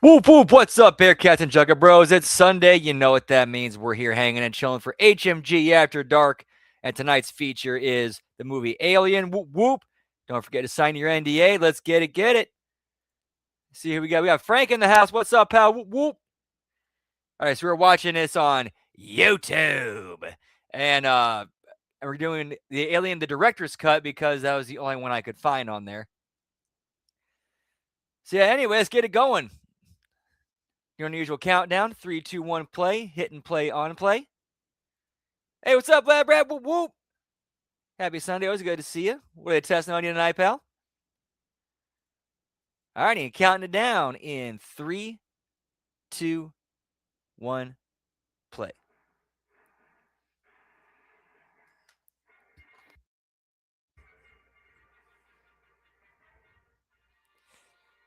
Whoop whoop, what's up, Bearcats and Jugga Bros? It's Sunday. You know what that means. We're here hanging and chilling for HMG After Dark. And tonight's feature is the movie Alien. Whoop whoop. Don't forget to sign your NDA. Let's get it, get it. See who we got. We got Frank in the house. What's up, pal? Whoop whoop. All right, so we're watching this on YouTube. And we're doing the Alien, the director's cut, because that was the only one I could find on there. So yeah, anyway, let's get it going. Your unusual countdown. 3, 2, 1, play. Hit and play on play. Hey, what's up, Lab Rat? Whoop whoop. Happy Sunday. Always good to see you. What are they testing on you tonight, pal? All right, and counting it down in 3, 2, 1, play.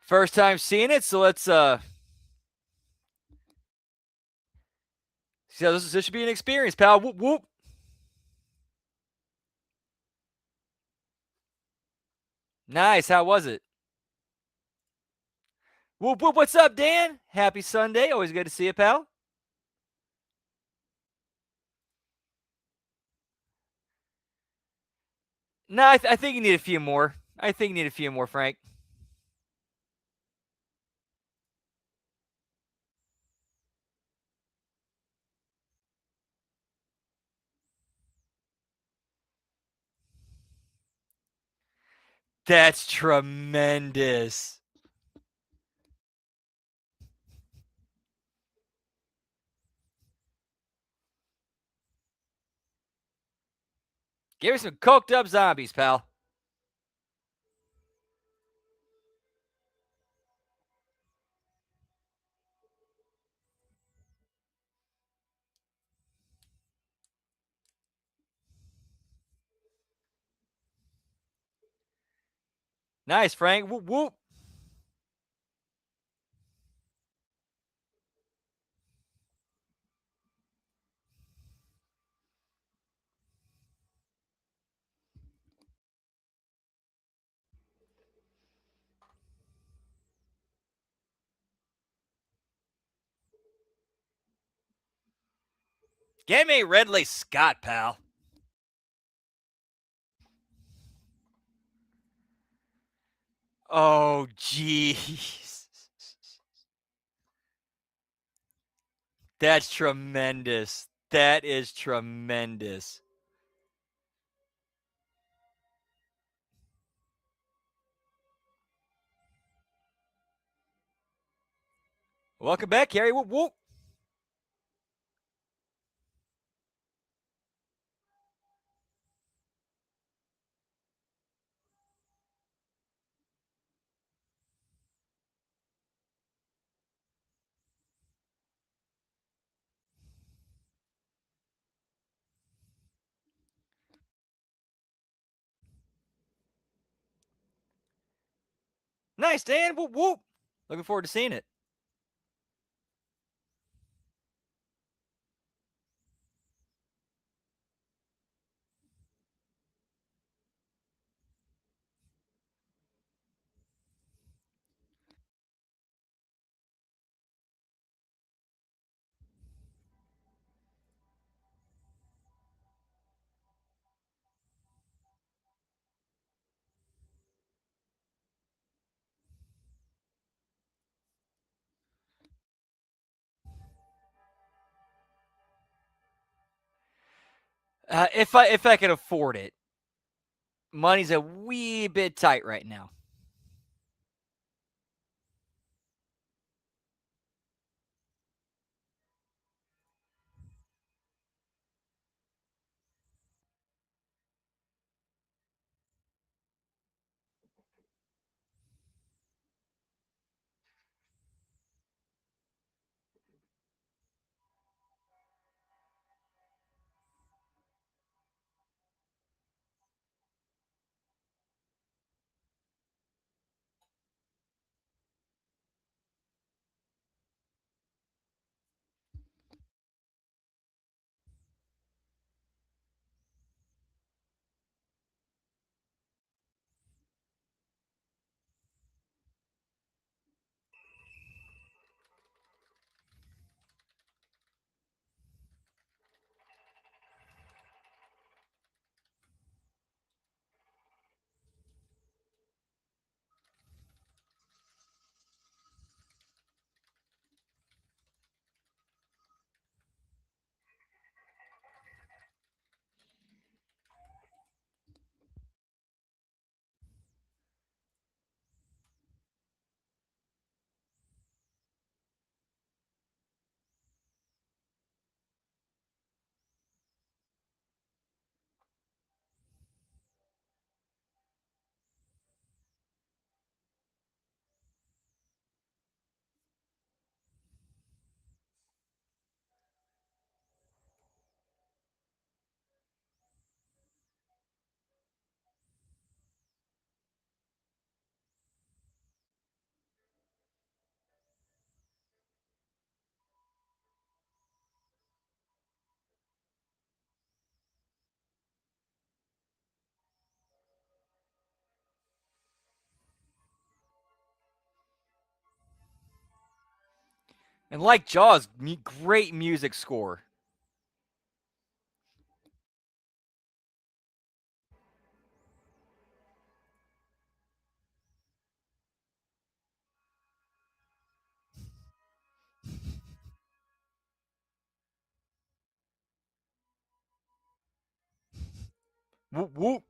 First time seeing it, so let's see. This should be an experience, pal. Whoop whoop. Nice. How was it? Whoop whoop. What's up, Dan? Happy Sunday. Always good to see you, pal. No, I think you need a few more. I think you need a few more, Frank. That's tremendous. Give me some coked up zombies, pal. Nice, Frank. Whoop whoop. Give me Ridley Scott, pal. Oh, jeez. That's tremendous. That is tremendous. Welcome back, Harry. Whoop, whoop. Nice, Dan. Whoop, whoop. Looking forward to seeing it. If I could afford it, money's a wee bit tight right now. And like Jaws, great music score. Whoop whoop.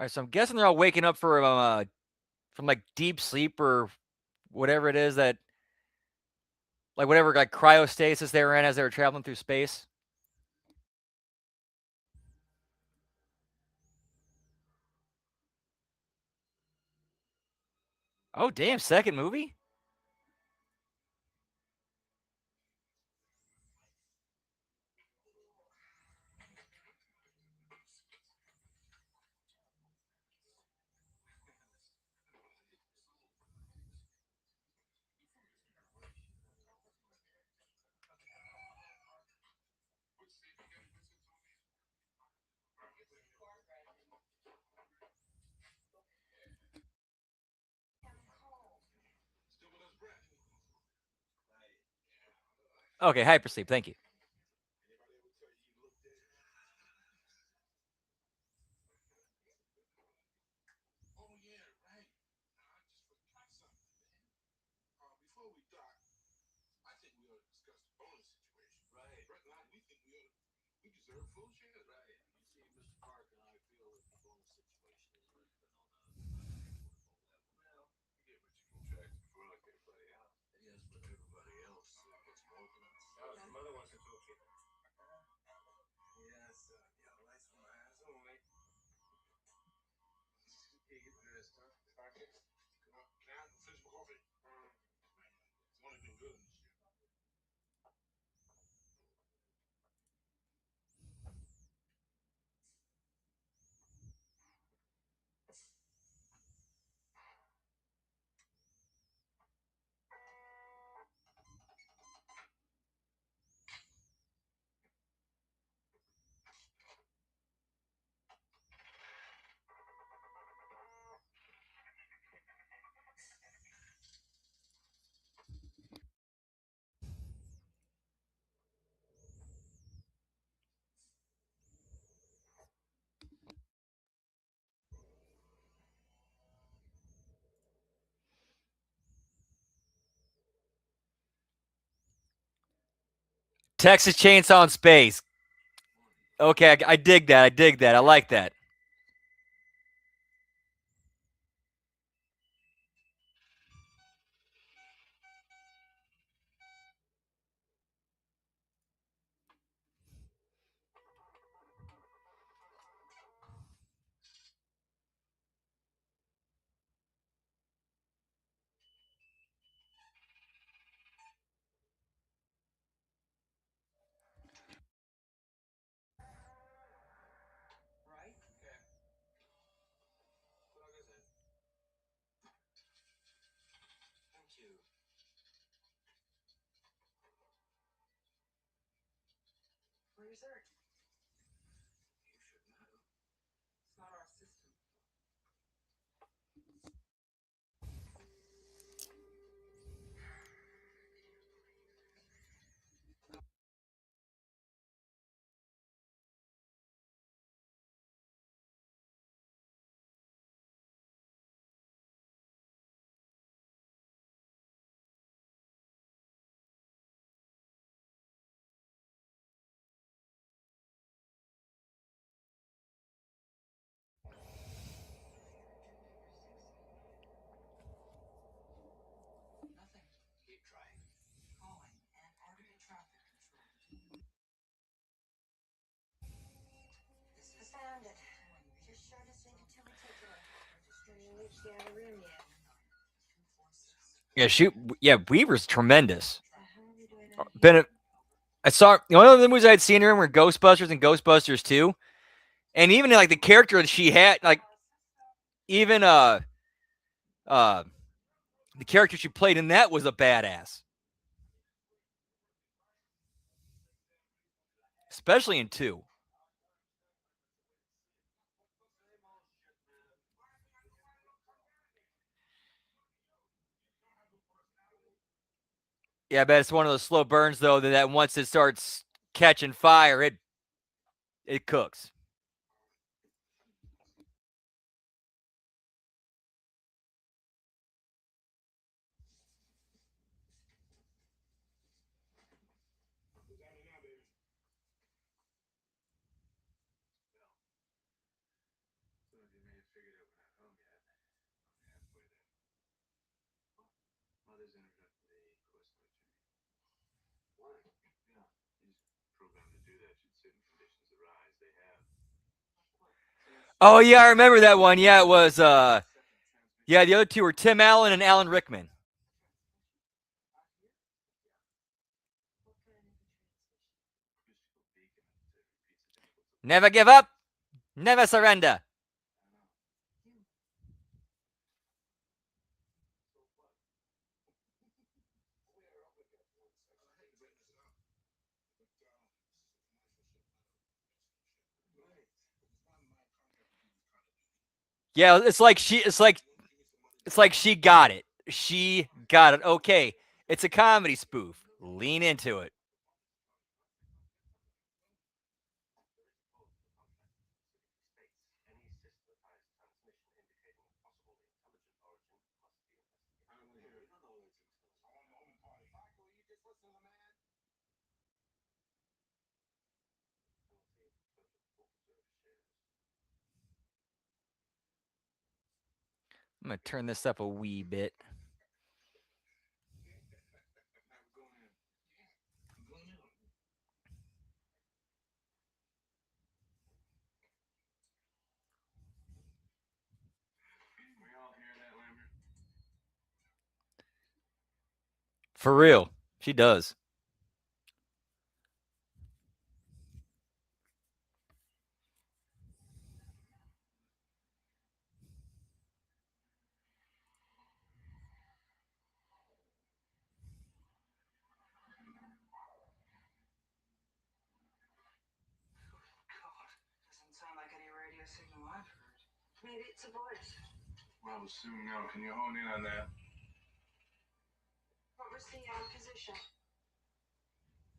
All right, so I'm guessing they're all waking up from like deep sleep or whatever it is that, like whatever like cryostasis they were in as they were traveling through space. Oh damn! Second movie. Okay, hypersleep. Thank you. Texas Chainsaw in space. Okay, I dig that. I dig that. I like that. Yeah, shoot. Yeah, Weaver's tremendous. Been I saw one of the movies I had seen her in were Ghostbusters and Ghostbusters 2. And even like the character that she had, like even uh the character she played in that was a badass, especially in 2. Yeah, I bet it's one of those slow burns though. That once it starts catching fire, it cooks. Oh yeah, I remember that one. Yeah, it was. Yeah, the other two were Tim Allen and Alan Rickman. Never give up, never surrender. Yeah, it's like she got it. She got it. Okay, it's a comedy spoof. Lean into it. I'm gonna turn this up a wee bit. For real, she does. Well, assume no. Can you hone in on that?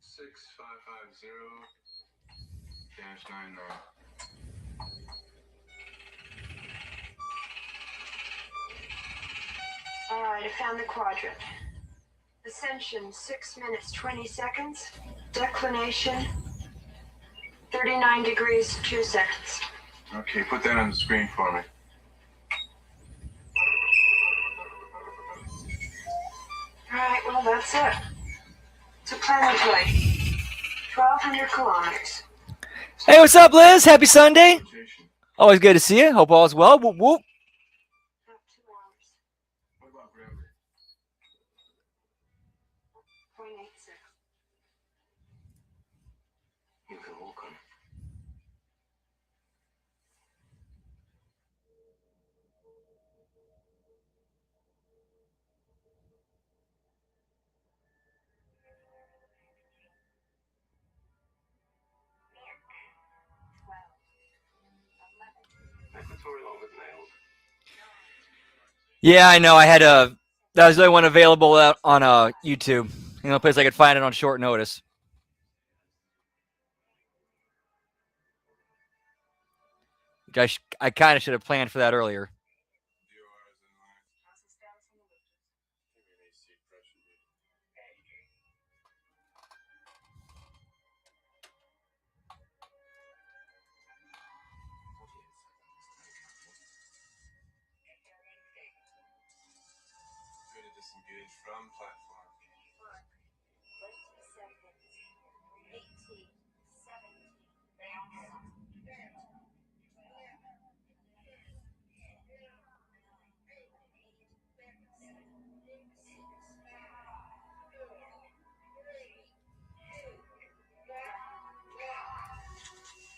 6550-99. All right, I found the quadrant. Ascension, 6 minutes, 20 seconds. Declination, 39 degrees, 2 seconds. Okay, put that on the screen for me. All right, well, that's it. It's a planetoid. 1,200 kilometers. Hey, what's up, Liz? Happy Sunday. Always good to see you. Hope all is well. Whoop whoop. About 2 hours. What about gravity? 0.86. You can walk on. Equatorial was nailed. Yeah, I know. I had a. That was the only one available on YouTube. The only place I could find it on short notice. I kind of should have planned for that earlier. Ready to disengage from platform.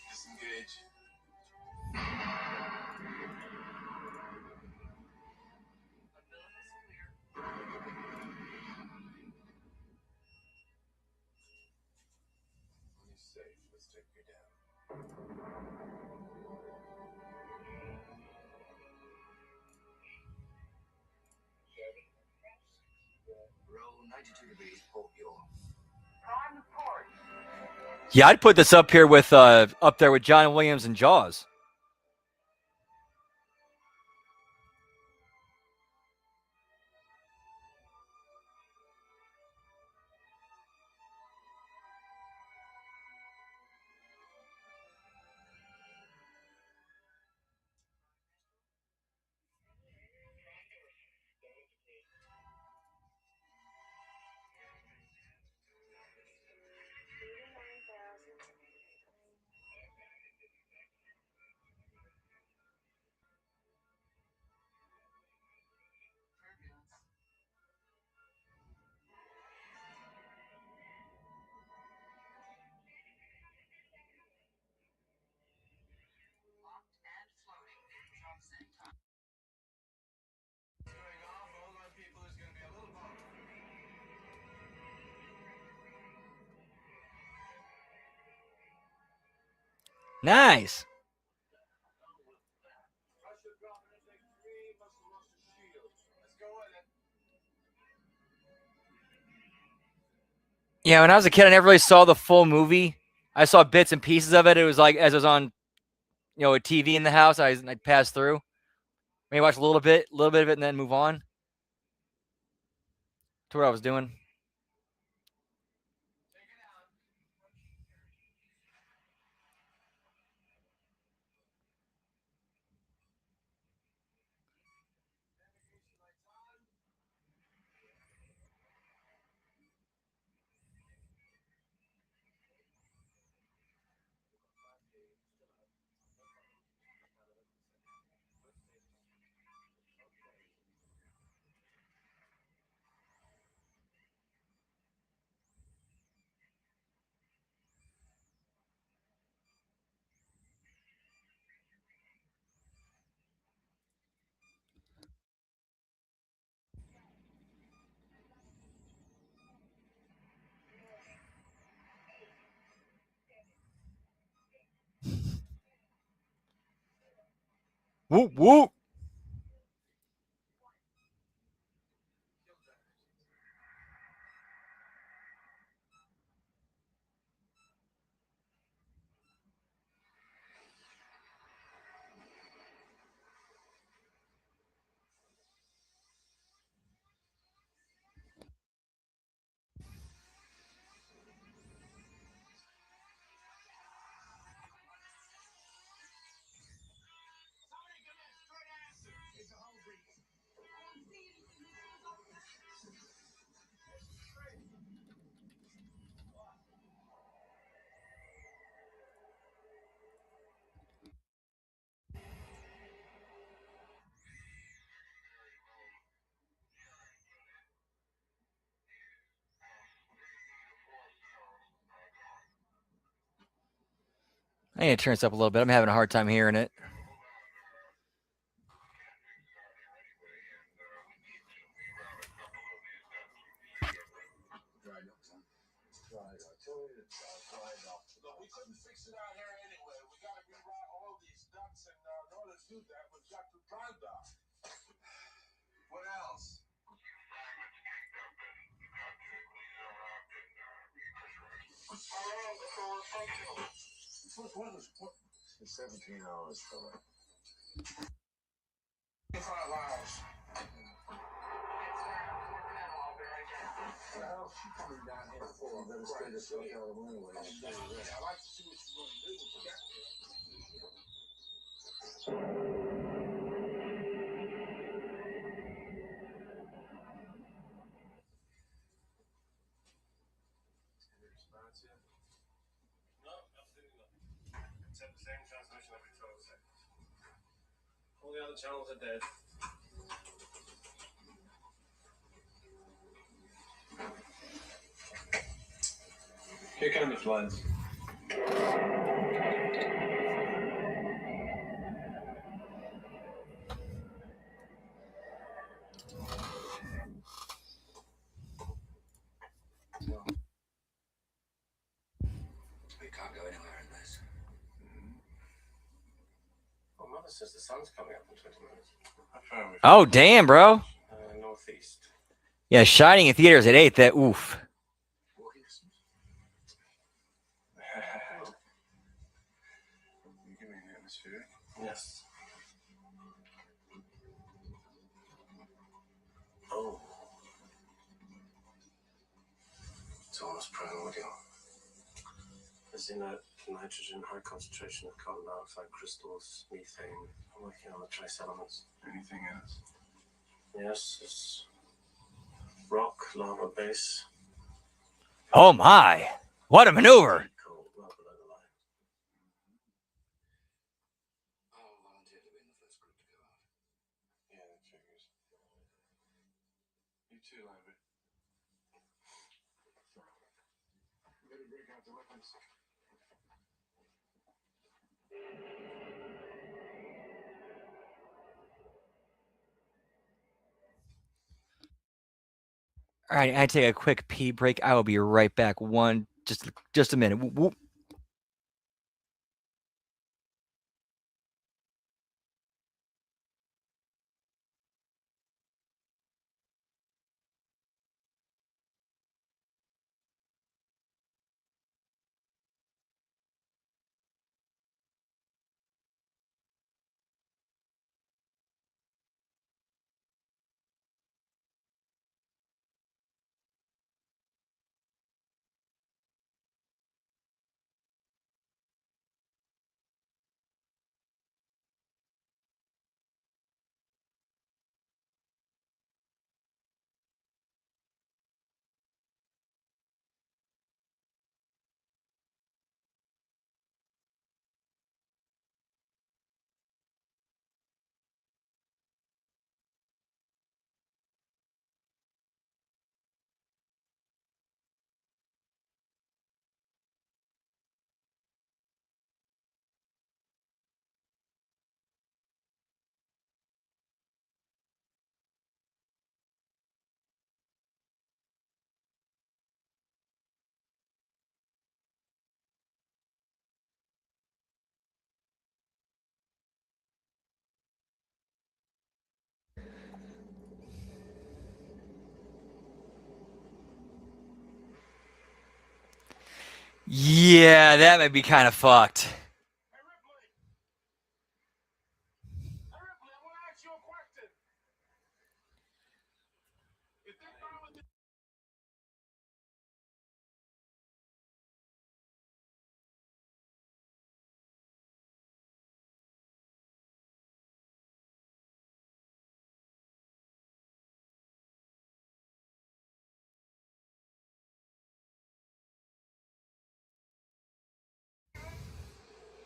Disengage. Money's safe. Let's take you down. Roll 92 degrees, port yaw. Yeah, I'd put this up here with up there with John Williams and Jaws. Going off, all my people is going to be a little bummed. Nice. Pressure drop and take 3. Must have lost his shield. Let's go in it. Yeah, when I was a kid, I never really saw the full movie. I saw bits and pieces of it. It was like as it was on, a TV in the house. I'd pass through, maybe watch a little bit of it, and then move on to what I was doing. Whoop whoop. I need to turn this up a little bit. I'm having a hard time hearing it. Look, we couldn't fix it out here anyway. We got to rewrite all these ducks, and in order to do that, we've got to dry dock. What else? It's 17 hours, fella. 5 hours. Well, she's coming down here for you better stay the fuck out of the way. I'd like to see what you're going to do when you get there. Any response yet? No, absolutely not. Except the same transmission every 12 seconds. All the other channels are dead. Here come the floods. Father says the sun's coming up in 20 minutes. Oh, damn, bro. Northeast. Yeah, Shining in theaters at 8. That oof. Walking distance. You give me an atmosphere. Yes. Oh. It's almost primordial. There's inert nitrogen, high concentration of carbon dioxide crystals, methane. I'm working on the trace elements. Anything else? Yes, it's rock, lava base. Oh my. What a maneuver. Cold, well below the line. I'll volunteer to be in the first group to go out. Yeah, that figures. You too, Lambert. Better break out the weapons. All right, I take a quick pee break. I will be right back. Just a minute. Whoop. Yeah, that might be kind of fucked. Hey, Ripley! Hey, Ripley, I want to ask you a question. You think I was...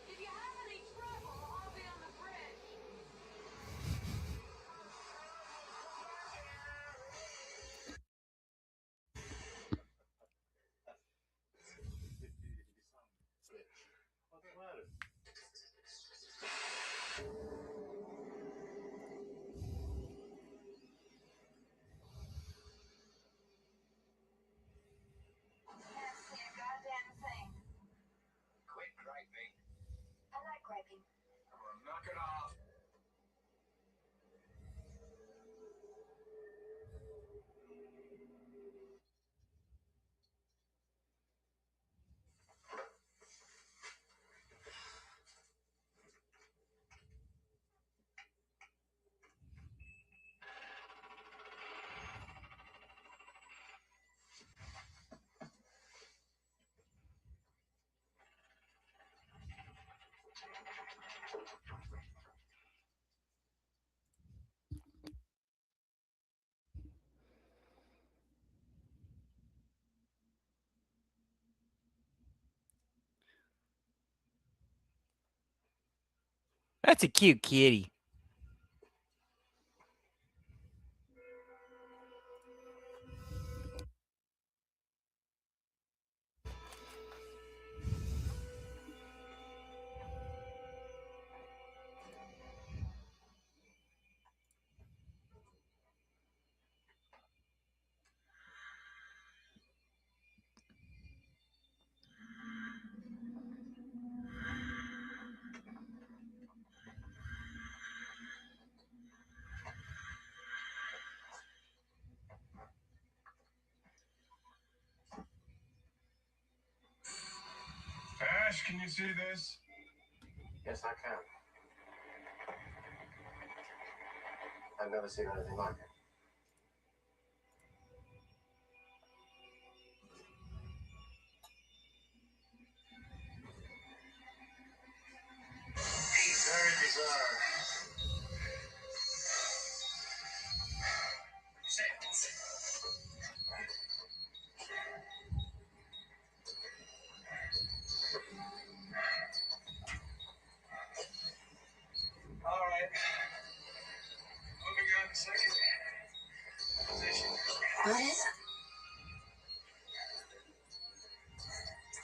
If you have any trouble, I'll be on the bridge. What's the matter? Can't see a goddamn thing. Quit griping. I like griping. Come on, knock it off. That's a cute kitty. Gosh, can you see this? Yes, I can. I've never seen anything like it. Very bizarre. All right. Moving on to second position. What is it?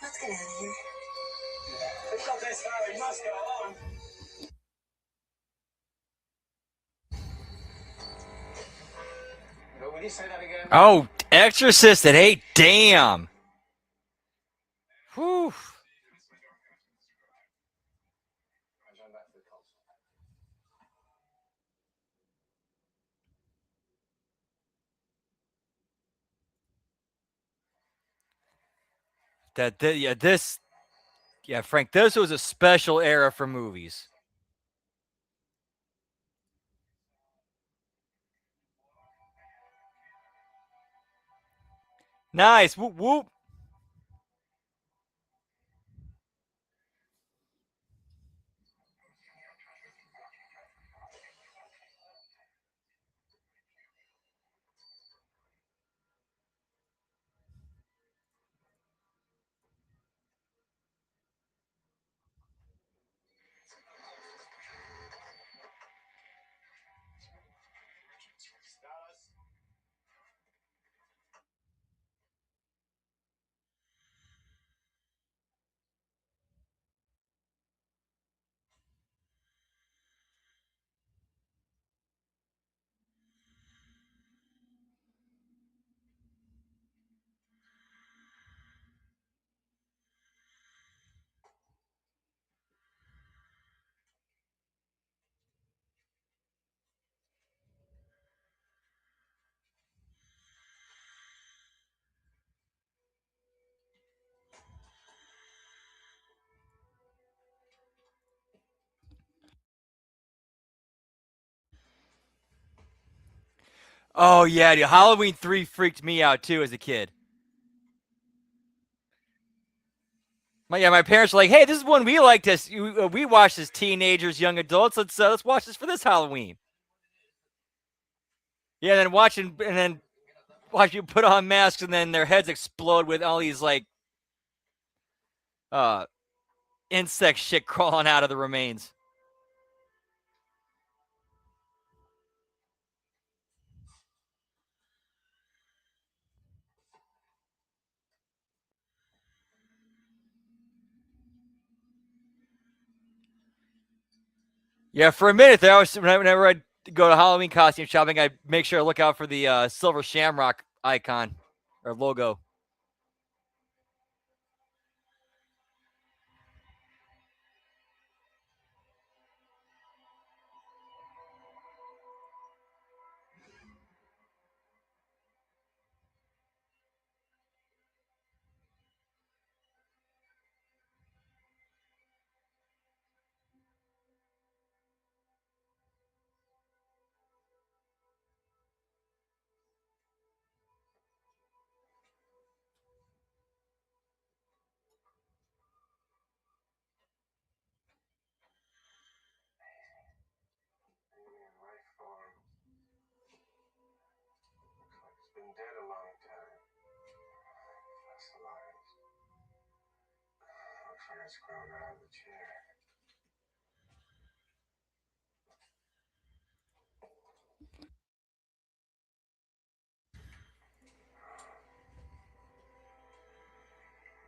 Let's get out of here. It's not this far. We must go on. Will you say that again? Oh, Exorcist at 8. Damn. Whew. I'm going back to the console. Frank, this was a special era for movies. Nice. Whoop, whoop. Oh, yeah, dude. Halloween 3 freaked me out, too, as a kid. My parents were like, "Hey, this is one we like to we watched as teenagers, young adults. Let's watch this for this Halloween." Yeah, then watch you put on masks, and then their heads explode with all these like uh insect shit crawling out of the remains. Yeah, for a minute there, whenever I go to Halloween costume shopping, I make sure I look out for the silver shamrock icon or logo. Alien life form. Looks like it's been dead a long time. Fossilized. Looks like it's grown out of the chair.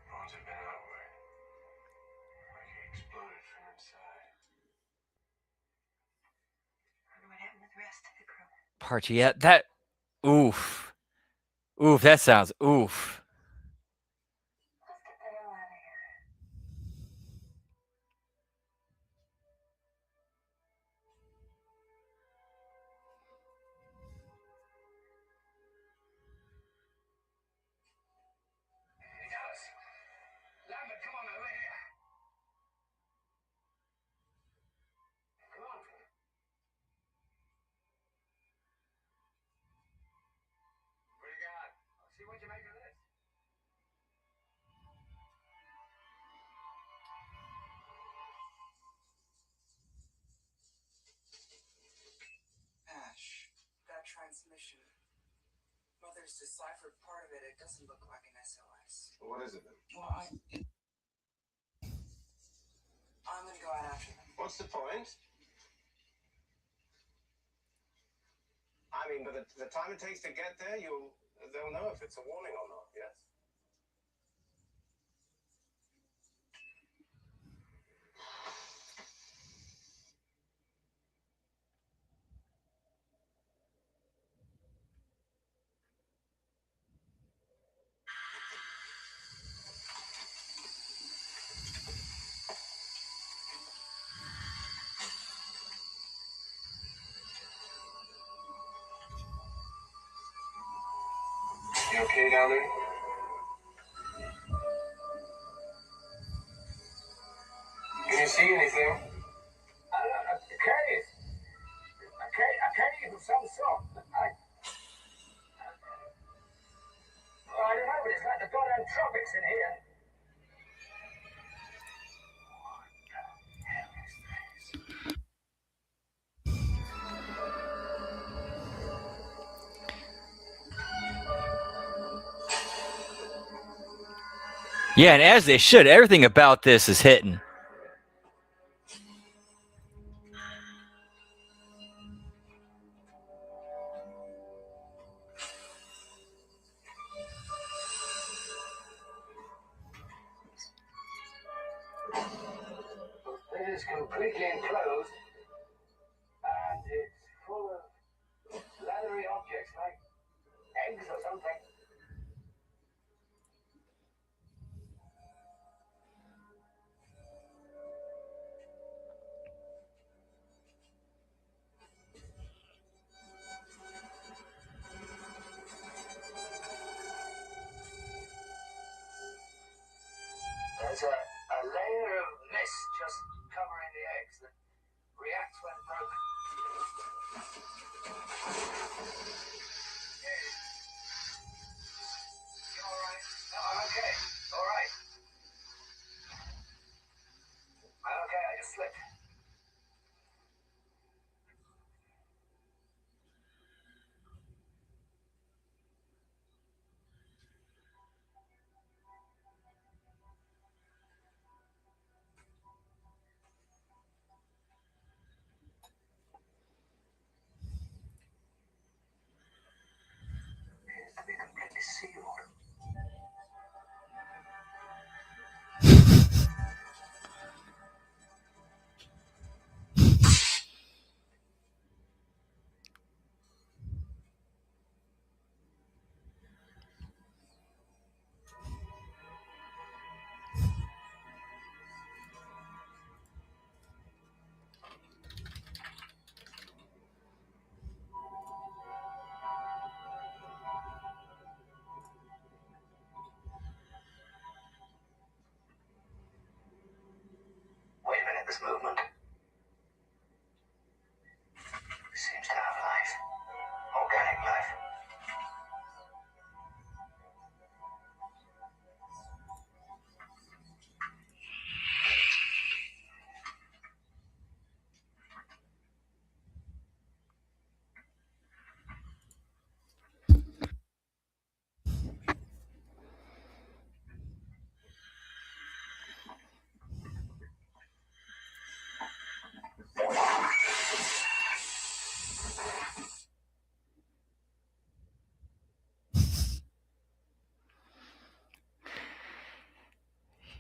Bones have been outward. Like he exploded from inside. I wonder what happened to the rest of the crew. Parchy, yeah, that oof. Oof, that sounds oof. Let's get the hell out of here. He does. Lambert, come on over here. just deciphered part of it. It doesn't look like an SOS. What is it then? Well, I'm gonna go out after them. What's the point? I mean, but the time it takes to get there, they'll know if it's a warning or not, yes? You okay down there? Can you see anything? A cave of some sort. I don't know, but it's like the goddamn tropics in here. Yeah, and as they should, everything about this is hitting. It is completely enclosed, and it's full of leathery objects like eggs or something. There's a layer of mist just covering the eggs that reacts when broken. You alright? No, I'm okay. Alright. I'm okay, I just slipped. Appears to be completely sealed. Wait a minute, this movement seems to have life. Organic life.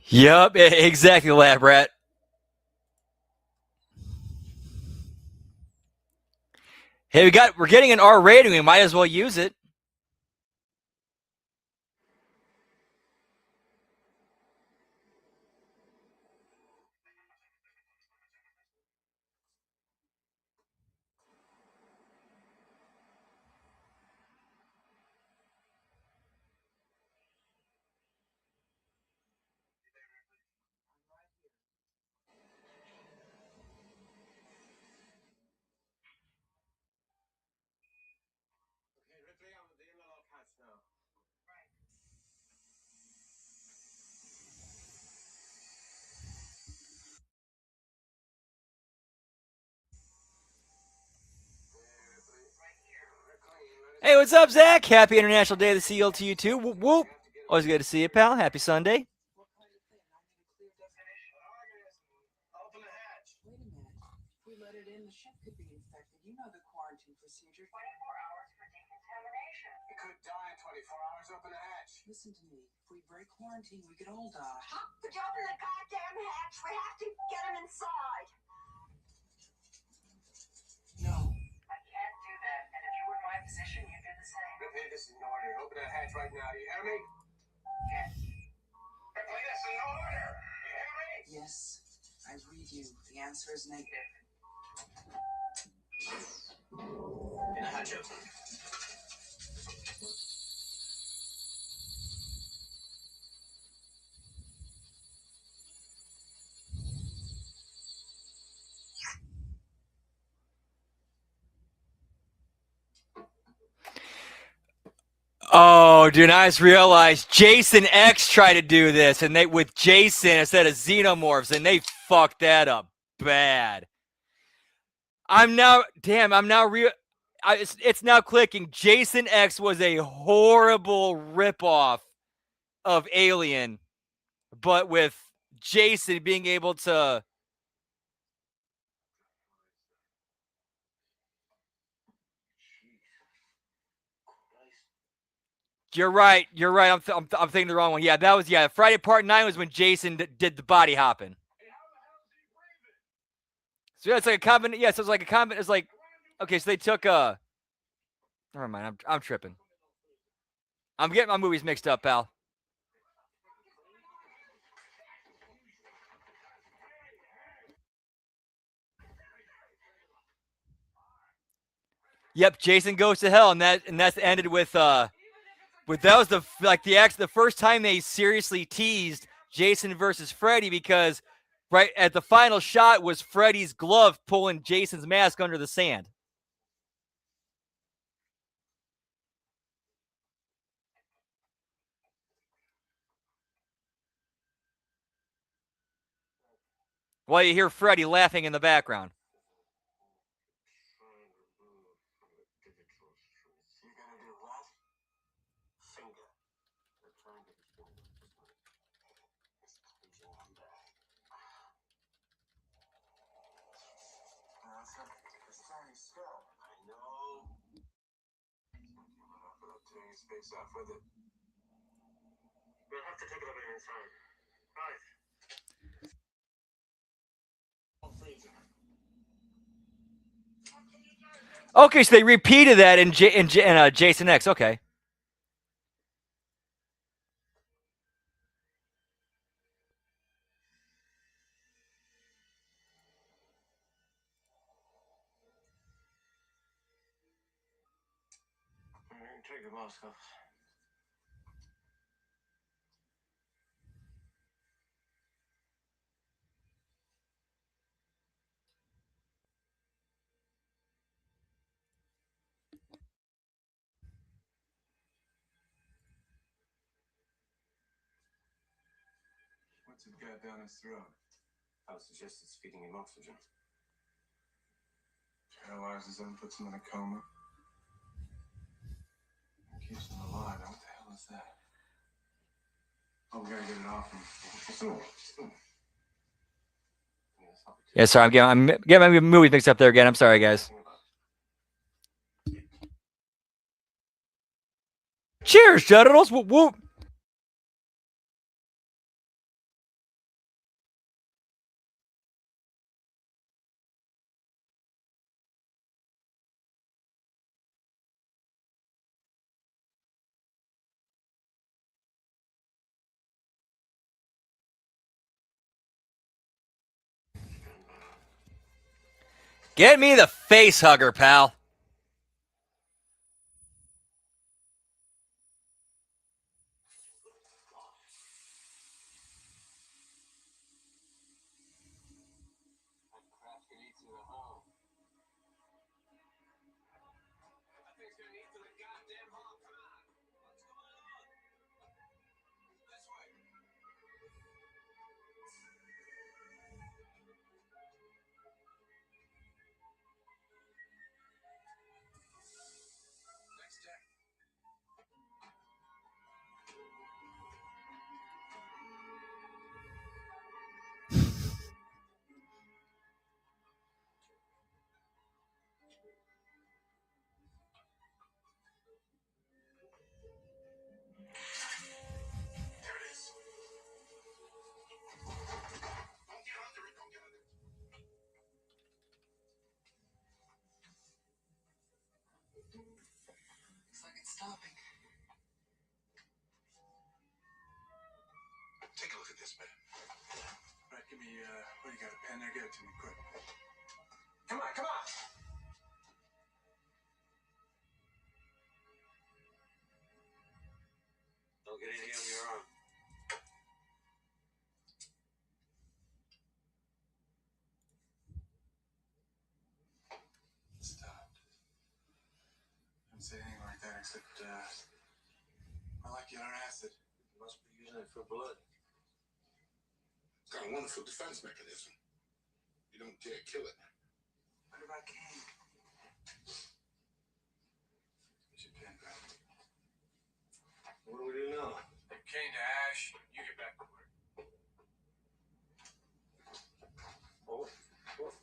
Yup, exactly, Lab Rat. Hey, we're getting an R rating. We might as well use it. Okay, Ripley, I'm Hey, what's up, Zach? Happy International Day of the Seal to you too. Whoop whoop. Always good to see you, pal. Happy Sunday. What kind of thing? I need a clear definition. Open the hatch. Wait a minute. If we let it in, the ship could be infected. You know the quarantine procedure. 24 hours for decontamination. It could die in 24 hours. Open the hatch. Listen to me. If we break quarantine, we could all die. Could you open the goddamn hatch? We have to get him inside. No. I can't do that. And if you were in my position, you'd do the same. Repeat this in order. Open that hatch right now. Do you hear me? Yes. Repeat this in order. You hear me? Yes. I read you. The answer is negative. In the hatch open. Oh, dude, I just realized Jason X tried to do this, and they with Jason instead of xenomorphs, and they fucked that up bad. It's now clicking. Jason X was a horrible ripoff of Alien, but with Jason being able to. You're right. I'm thinking the wrong one. Yeah, that was Friday Part 9 was when Jason did the body hopping. So yeah, it's like a combination. Yeah, so it's like a combination. It's like, okay, so they took Never mind. I'm tripping. I'm getting my movies mixed up, pal. Yep, Jason Goes to Hell, and that's ended with that was the first time they seriously teased Jason versus Freddy, because right at the final shot was Freddy's glove pulling Jason's mask under the sand. While you hear Freddy laughing in the background. You're gonna do what? Finger. They're trying to get his finger. It's cleaving under. It's standing still. I know. Coming up without tearing his face off with it. We'll have to take it over inside. Right. Okay, so they repeated that in Jason X. Okay. Take your mask off. What's it got down his throat? I would suggest it's feeding him oxygen. Paralyzes him, puts him in a coma. Keeps him alive. What the hell is that? Oh, we gotta get it off him. Yeah, sorry, I'm getting my movie mixed up there again. I'm sorry, guys. Cheers, genitals. Whoop whoop. Get me the face hugger, pal. stopping. Take a look at this, man. All right, give me, what do you got, a pen there? Give it to me, quick. Come on, come on! Don't get anything on your arm. Stop. Don't say anything like that except, molecular acid. You must be using it for blood. It's got a wonderful defense mechanism. You don't dare kill it. What about Kane? Here's your pen, pal. What do we do now? Take Kane to Ash. You get back to work. Oh, what?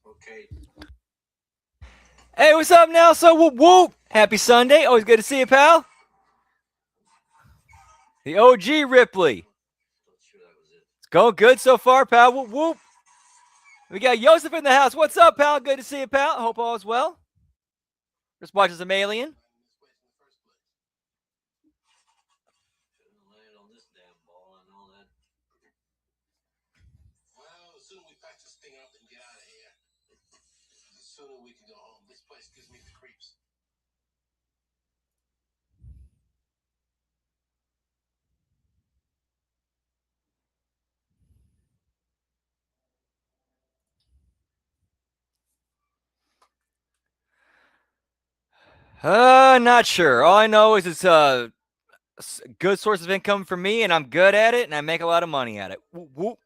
Okay. Hey, what's up, Nelson? Whoop whoop! Happy Sunday. Always good to see you, pal. The OG Ripley. Not sure that was it. It's going good so far, pal. Whoop whoop. We got Joseph in the house. What's up, pal? Good to see you, pal. Hope all is well. Just watching some Alien. Shouldn't have landed on this damn ball, I know that. Well, the sooner we patch this thing up and get out of here, the sooner we can go home. This place gives me the creeps. Not sure. All I know is it's a good source of income for me, and I'm good at it, and I make a lot of money at it. Whoop whoop.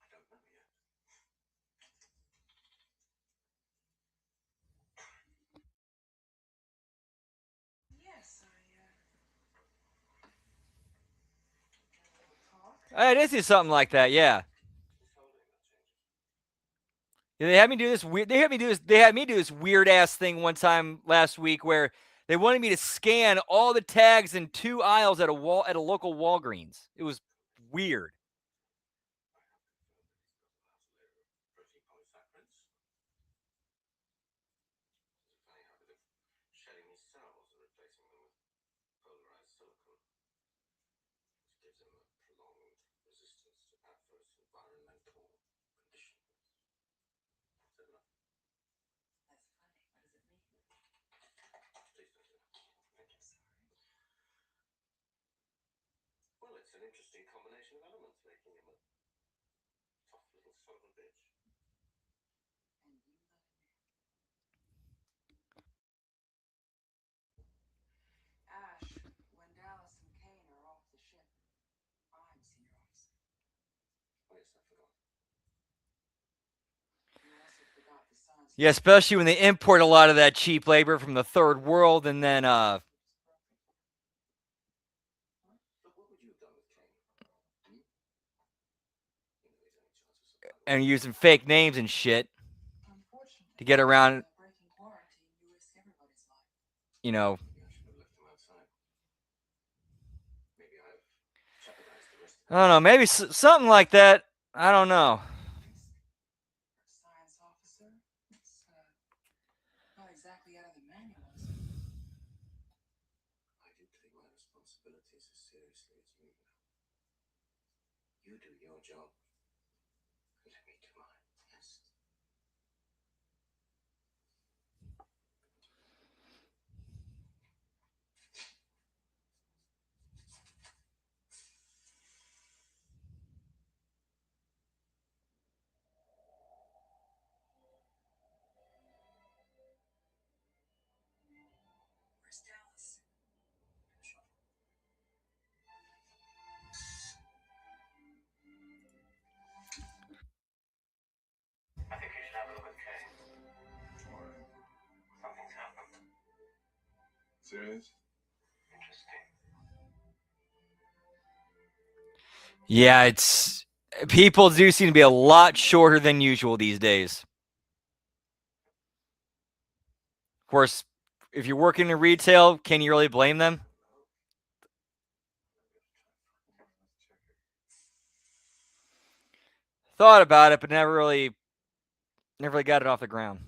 I don't know yet. Yes, I did see something like that. Yeah. Yeah, they had me do this weird. They had me do this. They had me do this weird ass thing one time last week where they wanted me to scan all the tags in 2 aisles at a local Walgreens. It was weird. Protein polysaccharides. There's a funny habit of shedding these cells and replacing them with polarized silicon, which gives them a prolonged resistance to adverse environmental conditions. Is that enough? that's funny. What does it mean? Please don't do that. Thank you. Well, it's an interesting combination of elements, making him a tough little son of a bitch. And you let him in. Ash, when Dallas and Kane are off the ship, I'm senior officer. Oh, yes, I forgot. You also forgot the sons. Yeah, especially when they import a lot of that cheap labor from the third world and then But what would you have done with Kane? You know he's only charged with supply. and using fake names and shit Unfortunately, to get around, breaking quarantine, you risk everybody's life. you know. Maybe I should have left him outside. Maybe I've jeopardized the rest of I don't know, maybe something like that. I don't know. Science officer? It's not exactly out of the manual, is it? I do take my responsibilities as seriously as you know. You do your job, and let me do mine. Yes. serious? Interesting. Yeah, it's people do seem to be a lot shorter than usual these days. Of course, if you're working in retail, can you really blame them? Thought about it, but never really got it off the ground.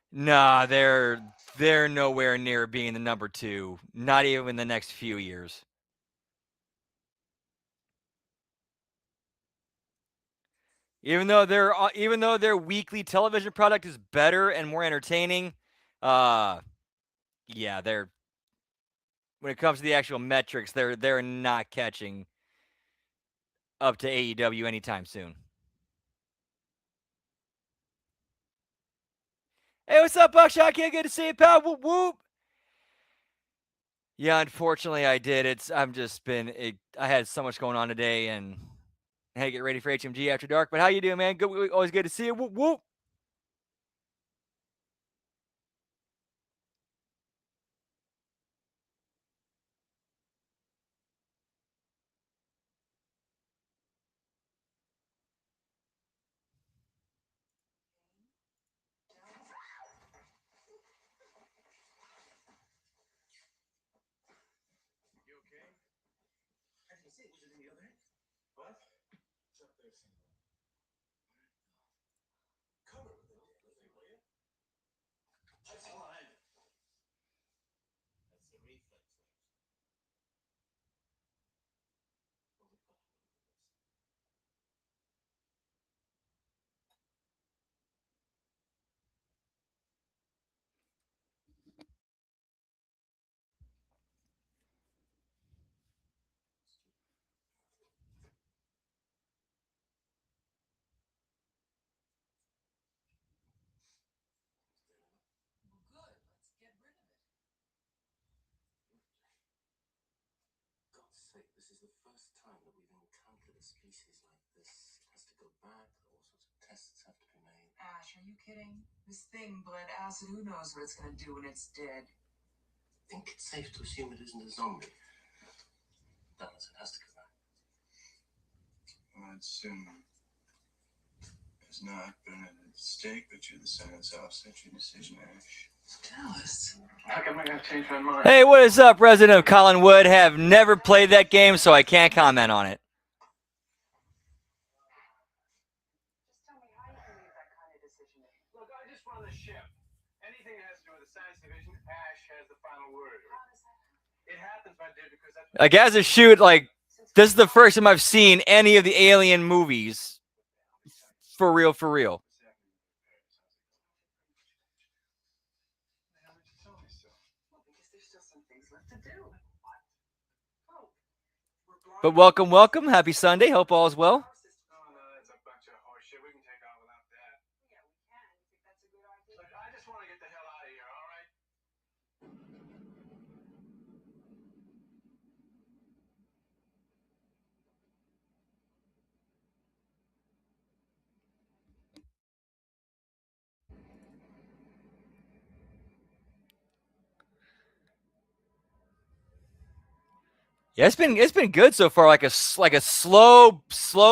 Nah, they're nowhere near being the number 2. Not even in the next few years. Even though their weekly television product is better and more entertaining, yeah, they're when it comes to the actual metrics, they're not catching up to AEW anytime soon. Hey, what's up, Buckshot Kid? Good to see you, pal. Whoop whoop. Yeah, unfortunately, I did. I had so much going on today, and I had to get ready for HMG after dark. But how you doing, man? Good, always good to see you. Whoop whoop. You okay? I didn't see it. Was it in the other hand? What? It's up there somewhere. Cover it with a damn thing, will you? That's fine. That's the reflex. Well, good. Let's get rid of it. God's sake, this is the first time that we've encountered a species like this. It has to go back. All sorts of tests have to be made. Ash, are you kidding? This thing bled acid. Who knows what it's gonna do when it's dead? I think it's safe to assume it isn't a zombie. Dallas, it has to go back. I'd assume it's not been a mistake, but you're the science offset your decision, Ash. Dallas. How come I gotta change my mind? Hey, what is up, resident of Collinwood? Have never played that game, so I can't comment on it. Just tell me how you can leave that kind of decision to me. Look, I just run the ship. Anything that has to do with the science division, Ash has the final word. It happens, my dear, because that's Like as a shoot, like this is the first time I've seen any of the Alien movies for real, for real. Well, because there's still some things left to do. Oh, we're blind. But welcome. Happy Sunday. Hope all is well. no, that's a bunch of horse shit. We can take off without that. Yeah, we can. You think that's a good idea? Look, I just want to get the hell out of here, all right? Yeah, it's been good so far. Like a slow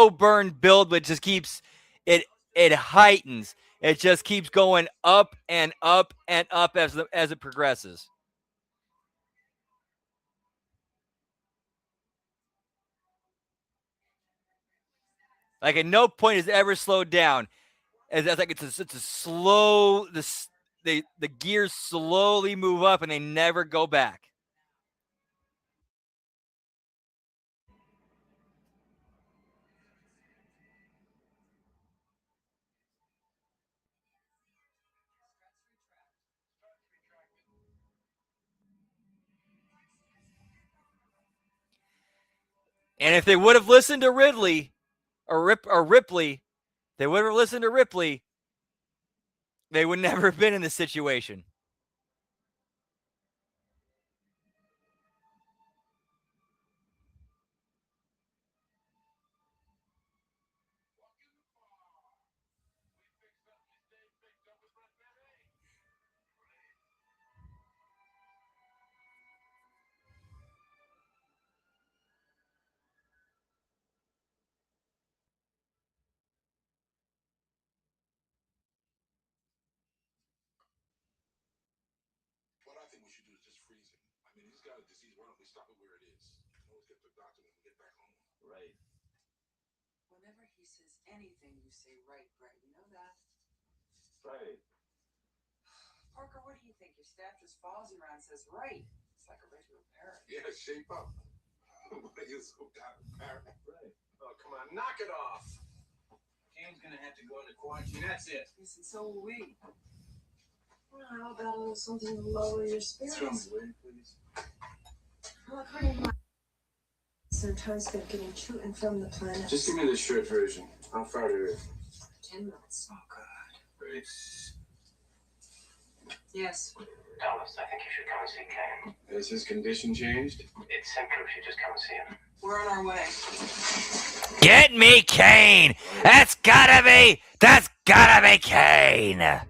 burn build, but just keeps it heightens. It just keeps going up and up and up as it progresses. Like at no point is it ever slowed down. It's like it's a slow the gears slowly move up and they never go back. And if they would have listened to Ridley or Ripley, they would have listened to Ripley, they would never have been in this situation. What I think we should do is just freeze him. I mean, he's got a disease. Why don't we stop it where it is? We can always get the doctor when we get back home. Right. Whenever he says anything, you say right, Brett. You know that? Right. Parker, what do you think? Your staff just follows you around and says right. It's like a regular parrot. Yeah, shape up. What are you so down, parrot? Right. Oh, come on, knock it off. Kane's gonna have to go into quarantine. That's it. Yes, and so will we. Well, how about a little something to lower your spirits? Throw me away, please. Well, according to my time spent getting to and from the planet. Just give me the short version. How far to Earth? 10 minutes. Oh, God. Great. Yes. Thomas, I think you should come and see Kane. Has his condition changed? It's simpler if you just come and see him. We're on our way. Get me Kane. That's gotta be Kane.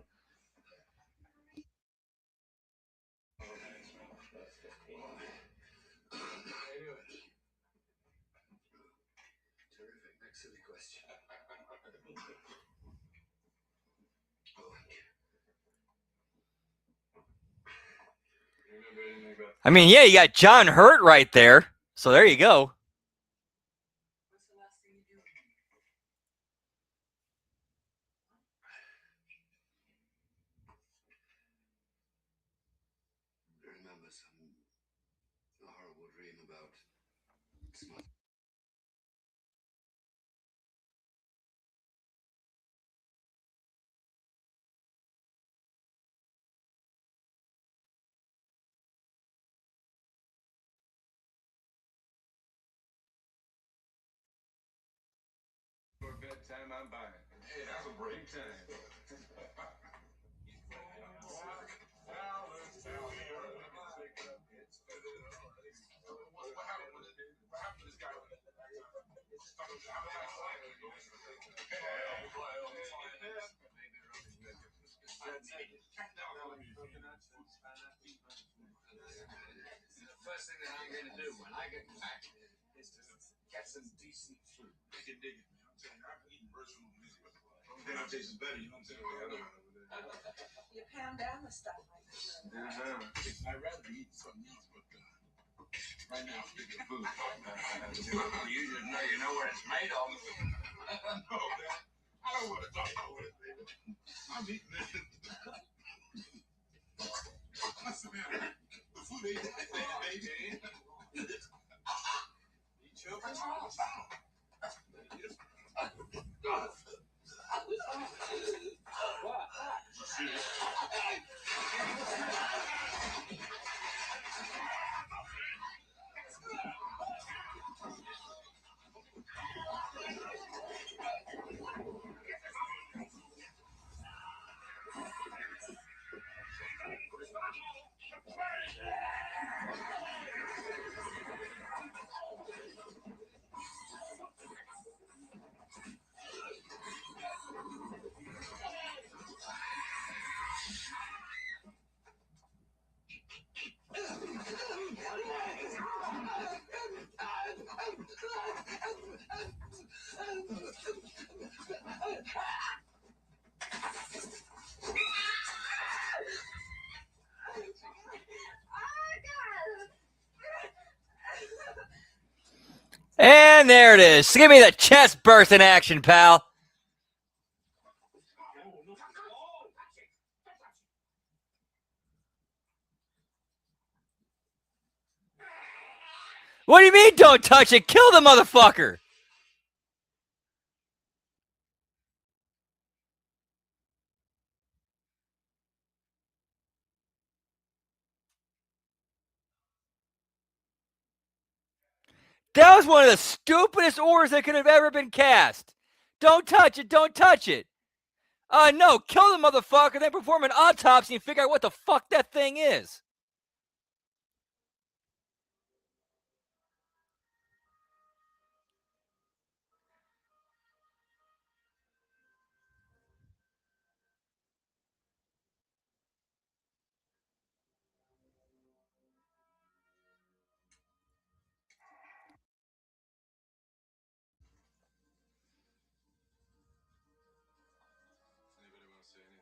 Terrific. Next silly question. Remember anything about I mean, yeah, you got John Hurt right there. So there you go. What's the last thing you do? I remember a horrible dream about small. for bedtime? I'm buying. Hey, that's a break. Big time. What happened to this guy? The first thing that I'm going to do when I get back is to get some decent food. I can dig it, man. I'm telling you, I've been eating birds from the then I'll taste better, you know what I'm saying? You pound down the stuff like that. I'd rather eat something else, but right now I'm thinking food. You just know you know what it's made of. No, man. I don't want to talk about it, baby. I'm eating this. What's the matter? The food ain't that bad, baby. Eat children? And there it is. Give me the chest burst in action, pal. What do you mean don't touch it? Kill the motherfucker. That was one of the stupidest orders that could have ever been cast. Don't touch it. Don't touch it. No, kill the motherfucker, then perform an autopsy and figure out what the fuck that thing is. Anybody want to say anything?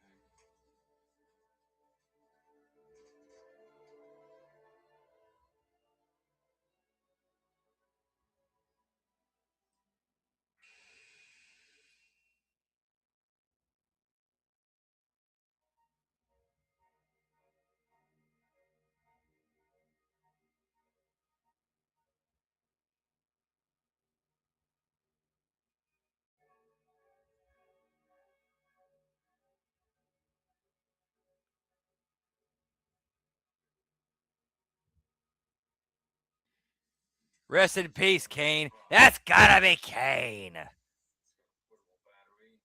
Rest in peace, Kane. That's gotta be Kane. Portable battery,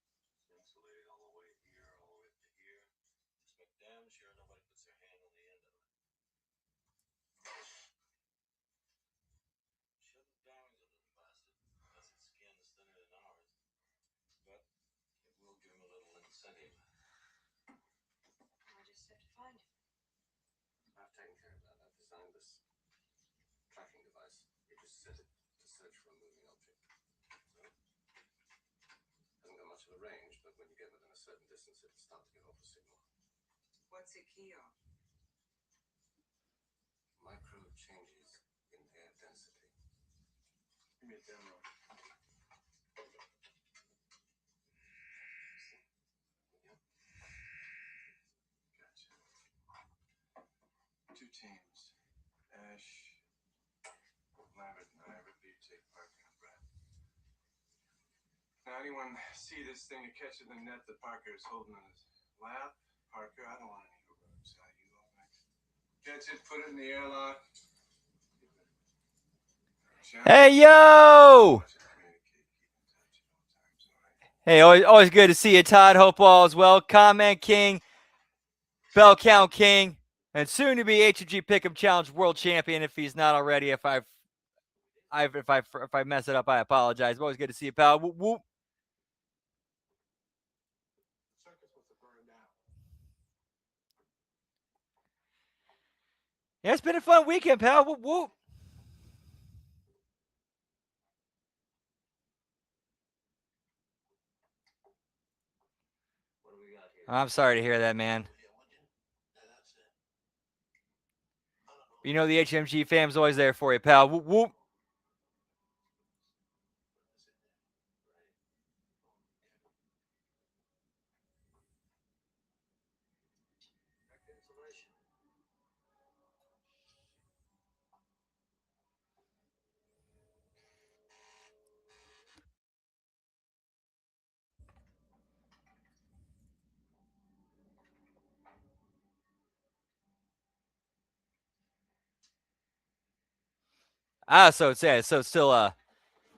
insulated all the way here, all the way up to here. Just make damn sure nobody puts their hand on the end of it. Shouldn't damage a little bastard, unless its skin is thinner than ours. But it will give him a little incentive. I just have to find him. I've taken care of that. I've designed this tracking device. You just set it to search for a moving object. So, hasn't got much of a range, but when you get within a certain distance, it'll start to give off a signal. What's it key on? Micro changes in air density. Give me a demo. Gotcha. 2 teams. Ash, Lambert, and I repeat, take Parker and Brad. Now, anyone see this thing that catches the net that Parker is holding in his lap? Parker, I don't want any heroics. You all right? Catch it, put it in the airlock. Hey, yo! Just communicate, keep in touch at all times, all right? Hey, always good to see you, Todd. Hope all is well. Comment King, Bell Count King, and soon to be HMG Pick'em Challenge World Champion if he's not already. If I mess it up, I apologize. Always good to see you, pal. Whoop, whoop. The circus was to burn down. Yeah, it's been a fun weekend, pal. Whoop, whoop. What do we got here? I'm sorry to hear that, man. That's it. You know the HMG fam's always there for you, pal. Whoop, whoop. Insulation. So it's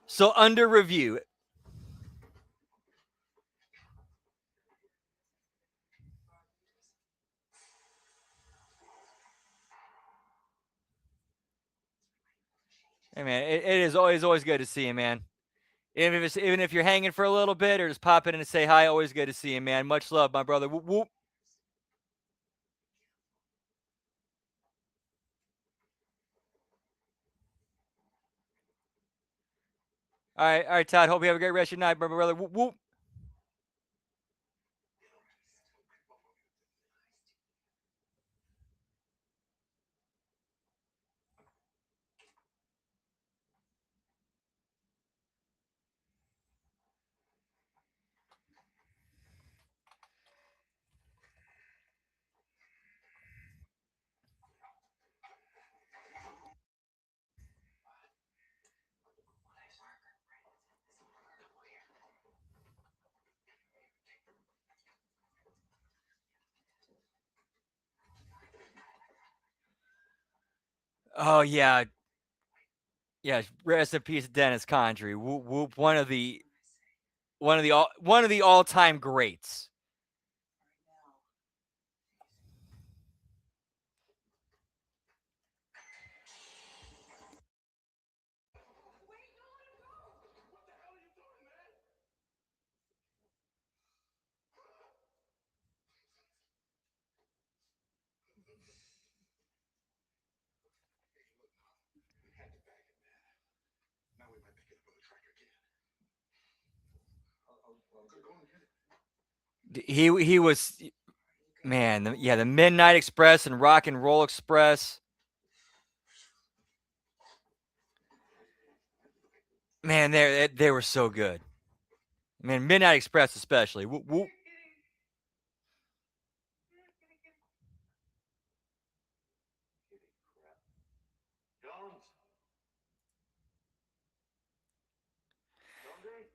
still under review. Hey man, it is always good to see you, man. Even if you're hanging for a little bit or just pop in and say hi, always good to see you, man. Much love, my brother. Whoop, whoop. All right, Todd. Hope you have a great rest of your night, my brother. Whoop, whoop. Oh yeah, yeah. Rest in peace, Dennis Condrey. Whoop whoop. One of the all time greats. Now we might pick it up on the track again. Go and get it. He was, man. The Midnight Express and Rock and Roll Express. Man, they were so good. Man, Midnight Express especially. Whoop, whoop. Jones. Jonesy.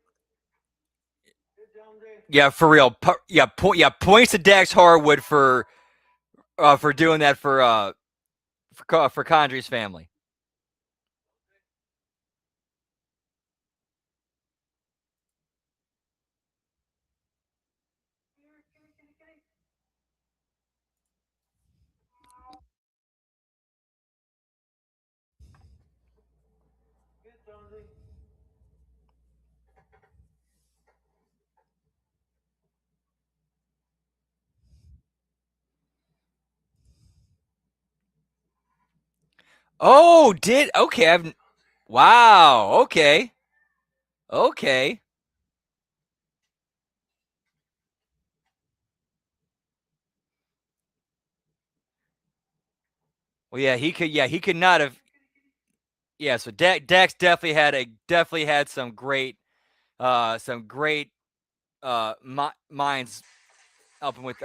Hey, Jonesy. Yeah, for real. Points to Dax Harwood for doing that for Condry's family. Get Jonesy. Oh, did okay? Wow. Okay. Okay. Well, yeah, he could. Yeah, he could not have. Yeah, so Dax definitely had some great minds helping with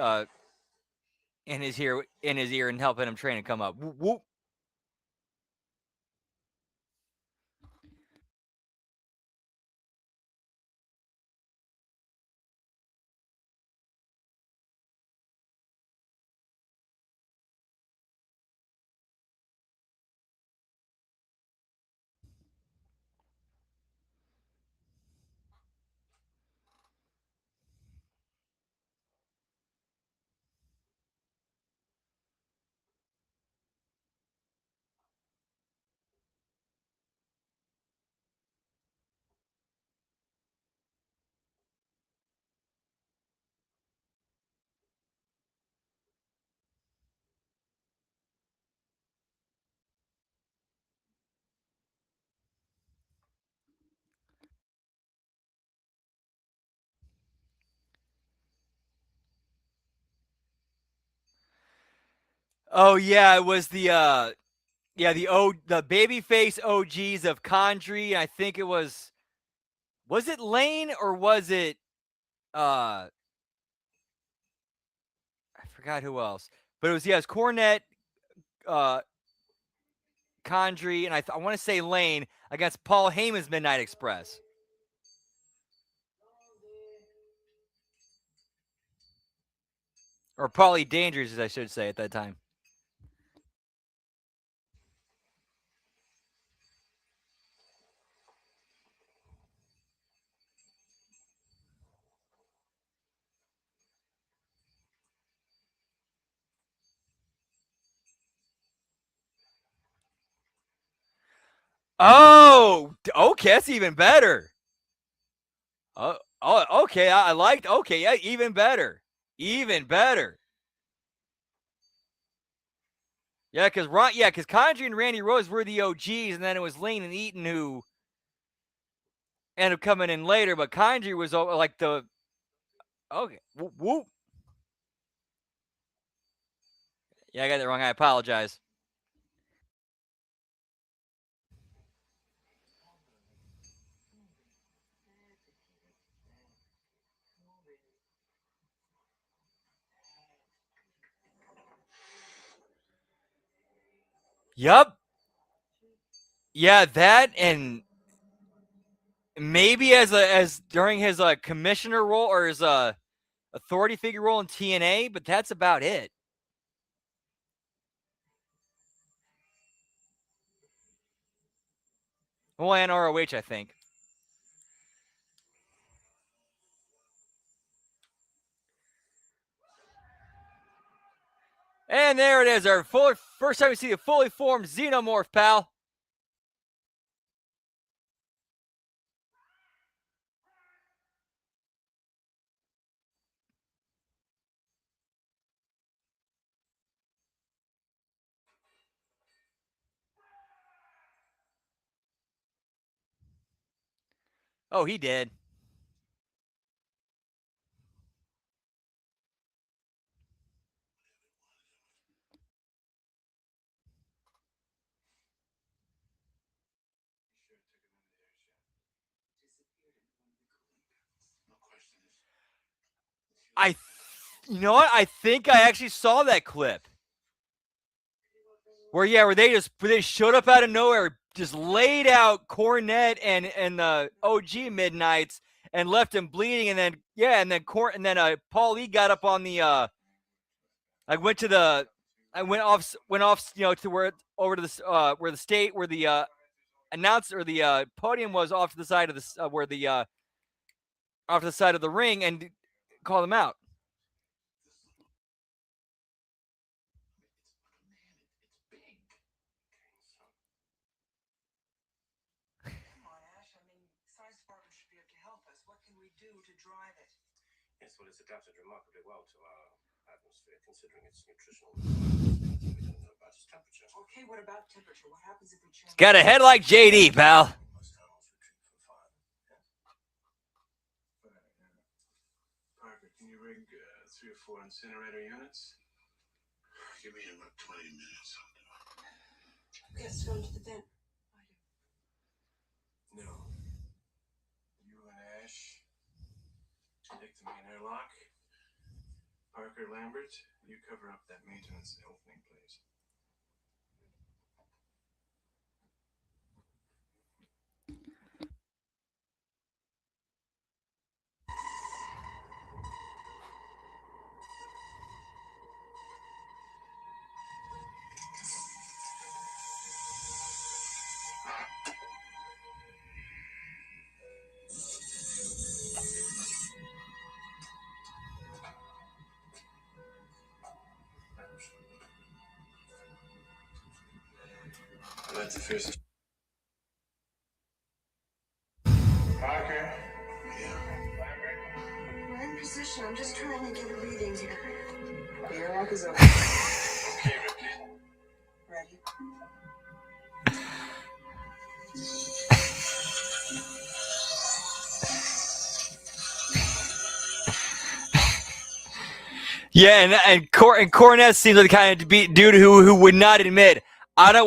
in his ear and helping him train and come up. Whoop, whoop. Oh yeah, it was the babyface OGs of Condry. I think it was it Lane or was it I forgot who else. But it was yes, Cornette, uh Condry, and I want to say Lane against Paul Heyman's Midnight Express. Or Paulie Dangerous, as I should say at that time. Oh, okay, that's even better. Okay, I liked. Okay, yeah, even better, even better. Because Condry and Randy Rose were the OGs, and then it was Lane and Eaton who ended up coming in later. But Condry was like the okay. Whoop, whoop. Yeah, I got that wrong. I apologize. Yup. Yeah, that and maybe as during his commissioner role or his authority figure role in TNA, but that's about it. Well, and ROH, I think. And there it is, our first time we see a fully formed Xenomorph, pal. Oh, he did. You know what? I think I actually saw that clip. Where they showed up out of nowhere, just laid out Cornette and the OG Midnights and left him bleeding, and then Paul Lee got up on the I went off to where over to the where the state where the announcer or the podium was off to the side of the where the off to the side of the ring and call them out. Yes, well, it's adapted remarkably well to our atmosphere, considering its nutritional requirements. We don't know about its temperature. Okay, what about temperature? What happens if we change? Got a head like JD, pal. Most animals retreat for fire. Parker, can you rig 3 or 4 incinerator units? Give me about 20 minutes. Yes, go into the vent. No. You and Ash take the main airlock. Parker, Lambert, you cover up that maintenance opening, please. That's the first. Parker? We're in position. I'm just trying to get a reading here. The airlock is open. Okay, Ripley. Ready? Yeah, and Cornette seems like the kind of dude who would not admit, I don't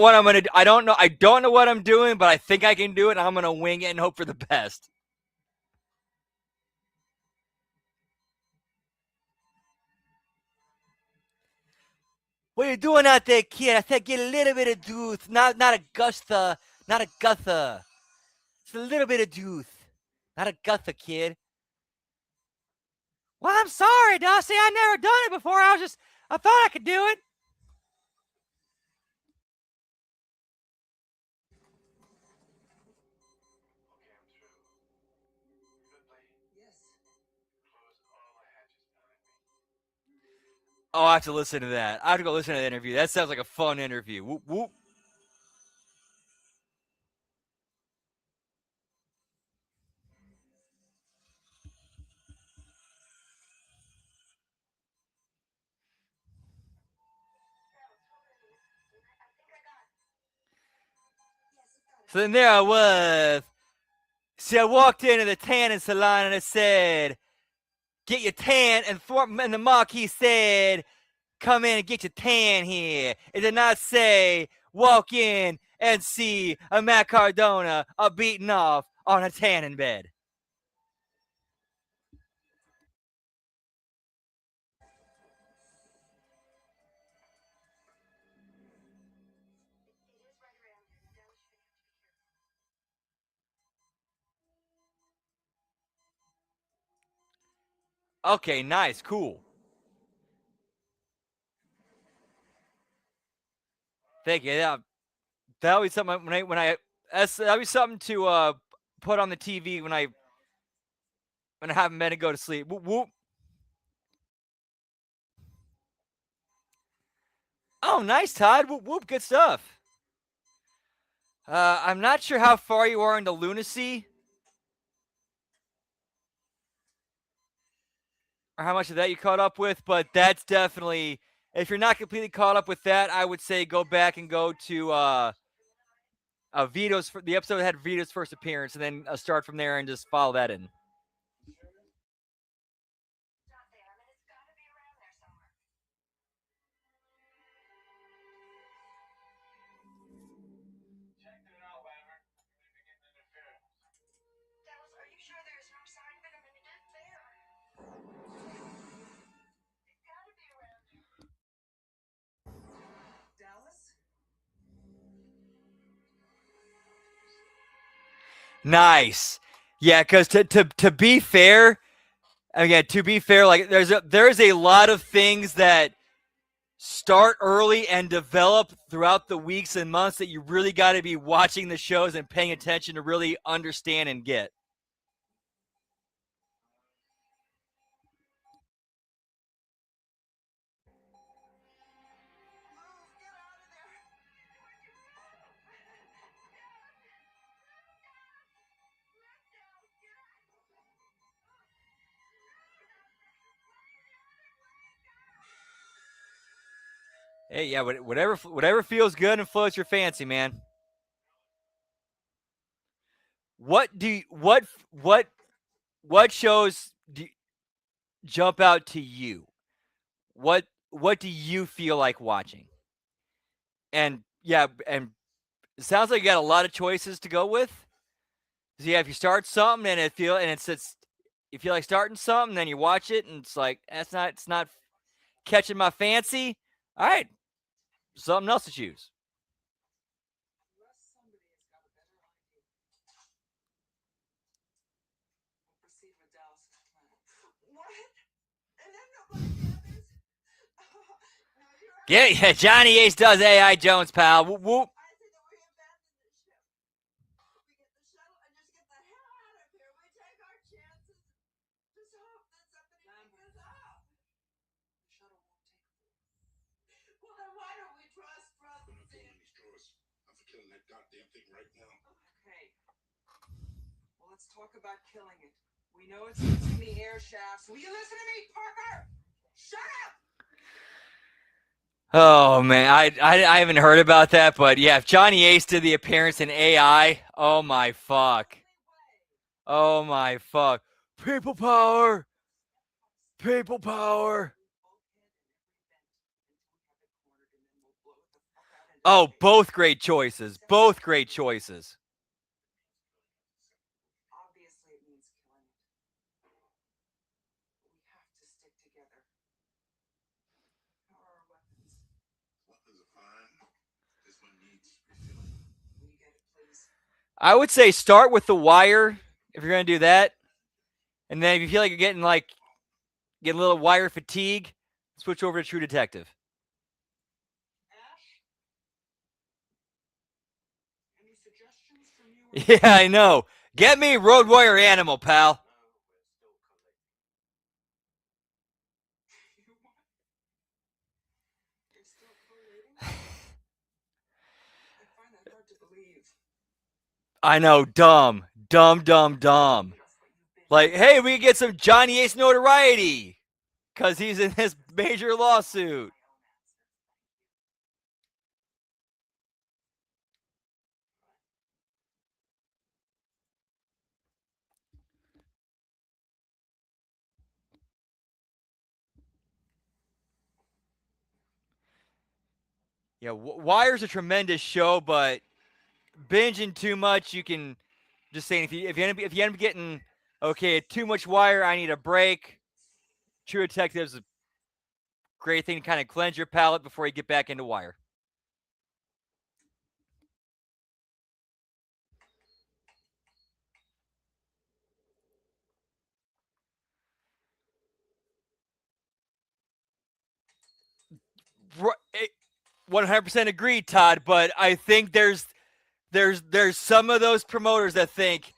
know what I'm doing, but I think I can do it, and I'm gonna wing it and hope for the best. What are you doing out there, kid? I said get a little bit of juice, not a gusta, not a gutha. Just a little bit of juice, not a gutha, kid. Well, I'm sorry, Dusty. I never done it before. I thought I could do it. Okay, I'm through. Ripley, Yes. close all the hatches behind me. Oh, I have to listen to that. I have to go listen to that interview. That sounds like a fun interview. Whoop, whoop. So then there I was. See, I walked into the tanning salon and it said, get your tan. And the marquee said, come in and get your tan here. It did not say, walk in and see a Matt Cardona beaten off on a tanning bed. Okay, nice, cool. Thank you. That was something when I that'll be something to put on the TV when I have men to go to sleep. Whoop whoop. Oh, nice, Todd. Whoop whoop. Good stuff. I'm not sure how far you are into lunacy, or how much of that you caught up with, but that's definitely, if you're not completely caught up with that, I would say go back and go to Vito's. The episode that had Vito's first appearance, and then start from there and just follow that in. Checked it out, Lambert. Maybe getting interference. Dallas, are you sure there's no sign of it? I mean, it is there. It's gotta be around here. Dallas? Nice. Yeah, because to be fair, again, to be fair, like there's a lot of things that start early and develop throughout the weeks and months that you really got to be watching the shows and paying attention to really understand and get. Hey, yeah, whatever feels good and floats your fancy, man. What do you, what shows do jump out to you? What do you feel like watching? And yeah, and it sounds like you got a lot of choices to go with. So yeah, if you start something and it's you feel like starting something, then you watch it and it's like it's not catching my fancy. All right, something else to choose. Unless somebody has got a better idea. We'll proceed with Dallas's plan. What? And then nobody gathers? No, you're right. Yeah, Johnny Ace does AI Jones, pal. Whoop whoop. I say that we abandon the ship. We get the shuttle and just get the hell out of here. We take our chances. Just hope that somebody picks us up. The shuttle won't take four. Well, then why don't we trust I'm not Francine? pulling these drawers. I'm for killing that goddamn thing right now. Okay. Well, let's talk about killing it. We know it's using the air shafts. Will you listen to me, Parker? Shut up! Oh man, I haven't heard about that, but yeah, if Johnny Ace did the appearance in AI, oh my fuck, oh my fuck, people power, people power. Oh, both great choices, both great choices. Obviously, it means killing it. We have to stick together. How are our weapons? Weapons are fine. This one needs refilling. Will you get it, please? I would say start with the wire if you're gonna do that, and then if you feel like you're getting a little wire fatigue, switch over to True Detective. Ash? Any suggestions from you? Yeah, I know. Get me Road Warrior Animal, pal. You're still collating? I find that hard to believe. I know, dumb. Like, hey, we can get some Johnny Ace notoriety because he's in this major lawsuit. Yeah, Wire's a tremendous show, but binging too much, you can just saying if you end up getting too much Wire, I need a break. True Detective's a great thing to kind of cleanse your palate before you get back into Wire. Right, 100% agreed, Todd. But I think there's there's some of those promoters that think,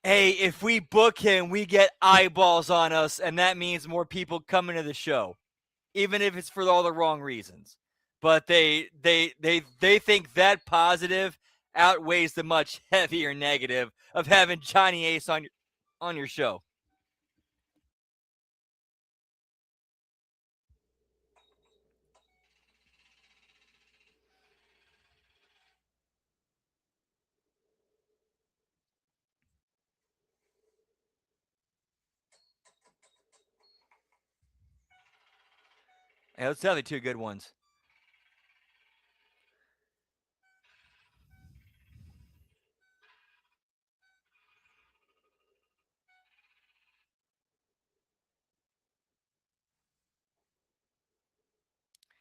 hey, if we book him, we get eyeballs on us, and that means more people coming to the show, even if it's for all the wrong reasons. But they think that positive outweighs the much heavier negative of having Johnny Ace on your show. Yeah, those definitely two good ones.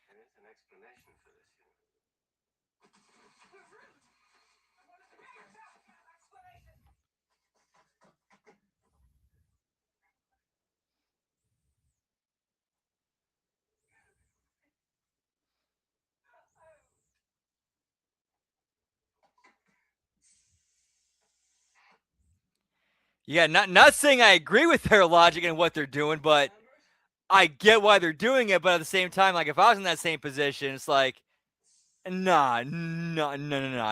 There is an explanation for this, you know. Yeah, not saying I agree with their logic and what they're doing, but I get why they're doing it. But at the same time, like if I was in that same position, it's like, nah, no.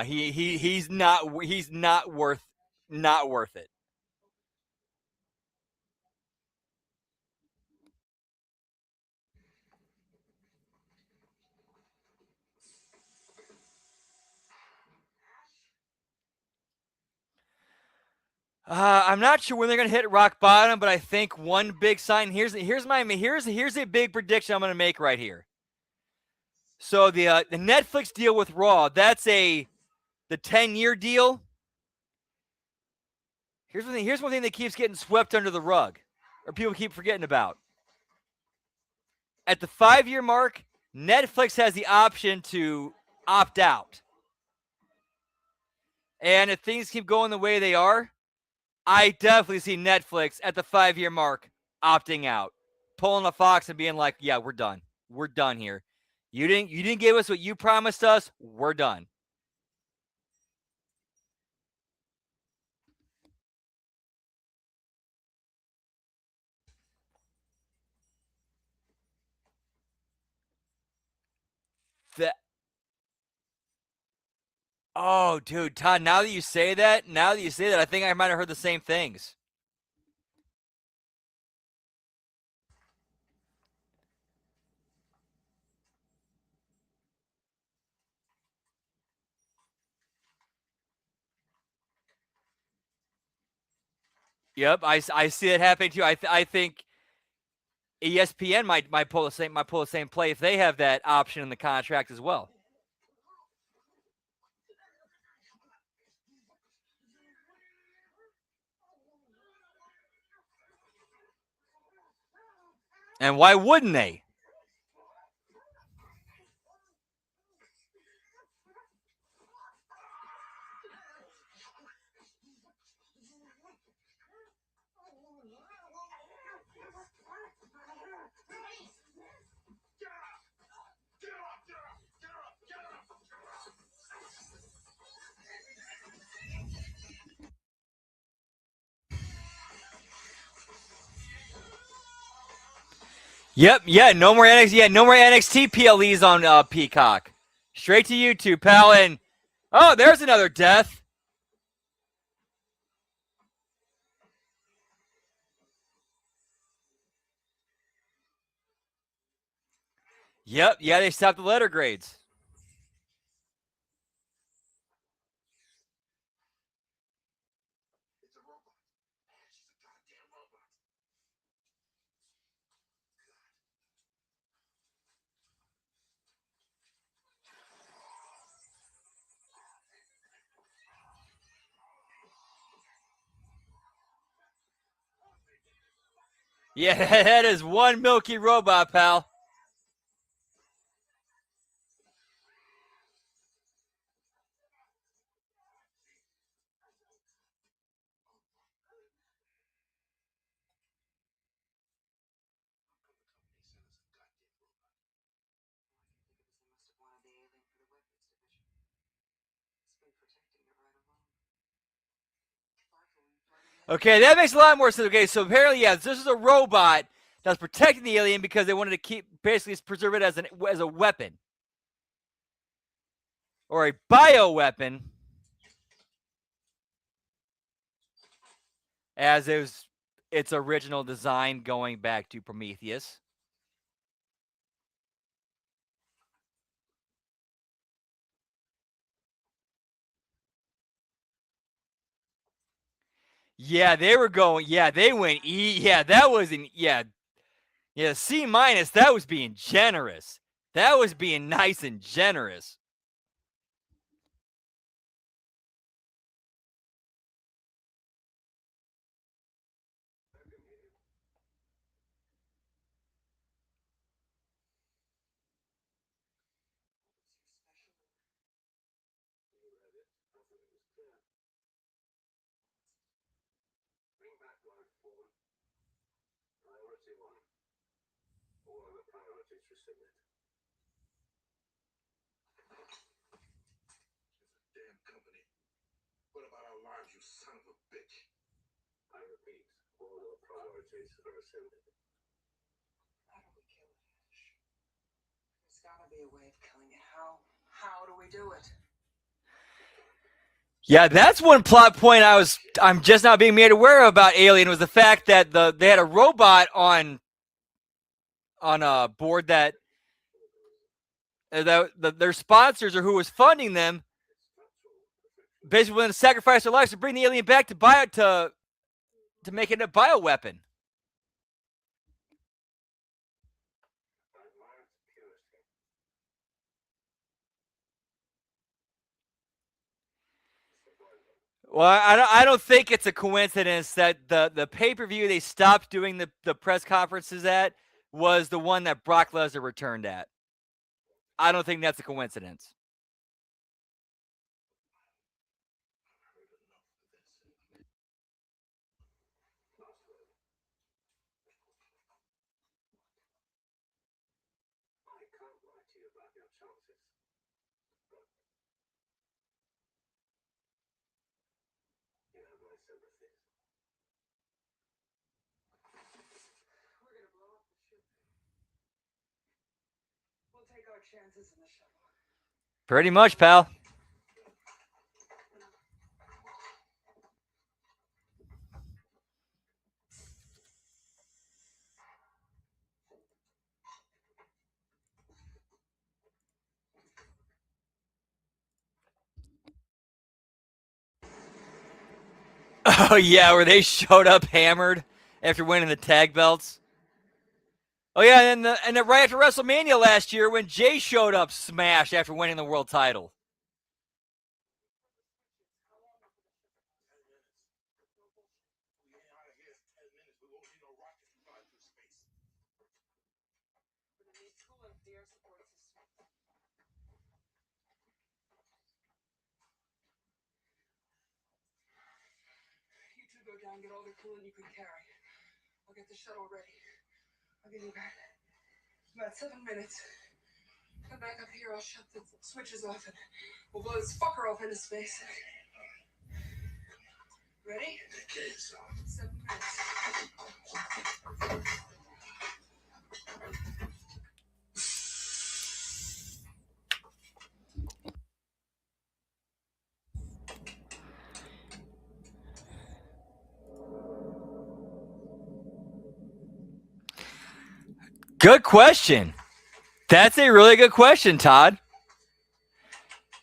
He's not worth it. I'm not sure when they're gonna hit rock bottom, but I think one big sign. Here's a big prediction I'm gonna make right here. So the Netflix deal with Raw, that's the 10-year deal. Here's one thing that keeps getting swept under the rug, or people keep forgetting about. At the 5-year mark, Netflix has the option to opt out. And if things keep going the way they are, I definitely see Netflix at the 5-year mark opting out, pulling a Fox and being like, "Yeah, we're done. We're done here. You didn't give us what you promised us. We're done." The, oh, dude, Todd. Now that you say that, I think I might have heard the same things. Yep, I see it happening too. I think ESPN might pull the same play if they have that option in the contract as well. And why wouldn't they? Yep, yeah, no more NXT PLEs on Peacock. Straight to YouTube, pal. And oh, there's another death. Yep, yeah, they stopped the letter grades. Yeah, that is one milky robot, pal. Okay, that makes a lot more sense. Okay, so apparently, yeah, this is a robot that's protecting the alien because they wanted to keep basically preserve it as a weapon or a bioweapon, as is its original design going back to Prometheus. Yeah, they were going. Yeah, they went E. Yeah, that was in. Yeah, C minus. That was being generous. That was being nice and generous. Bring back life form. Priority one. All other priorities rescinded. It's a damn company. What about our lives, you son of a bitch? I repeat, all other priorities are rescinded. How do we kill it, Ash? There's gotta be a way of killing it. How do we do it? Yeah, that's one plot point I'm just now being made aware of about Alien was the fact that they had a robot on a board that their sponsors or who was funding them basically willing to sacrifice their lives to bring the alien back to make it a bioweapon. I admire its purity. Well, I don't think it's a coincidence that the pay-per-view they stopped doing the press conferences at was the one that Brock Lesnar returned at. I don't think that's a coincidence. I can't lie to you about your chances. But you have my sympathies. We're gonna blow up the ship. We'll take our chances in the shuttle. Pretty much, pal. Oh yeah, where they showed up hammered after winning the tag belts. Oh yeah, and then right after WrestleMania last year when Jay showed up smashed after winning the world title. We ain't out of here in 10 minutes. We won't need no rockets to fly through space. We're gonna need coolant for the air support system. You two go down, get all the coolant you can carry. I'll get the shuttle ready. I'll give you about 7 minutes. Come back up here, I'll shut the switches off and we'll blow this fucker off into space. Ready? Okay, so 7 minutes. Good question. That's a really good question, Todd.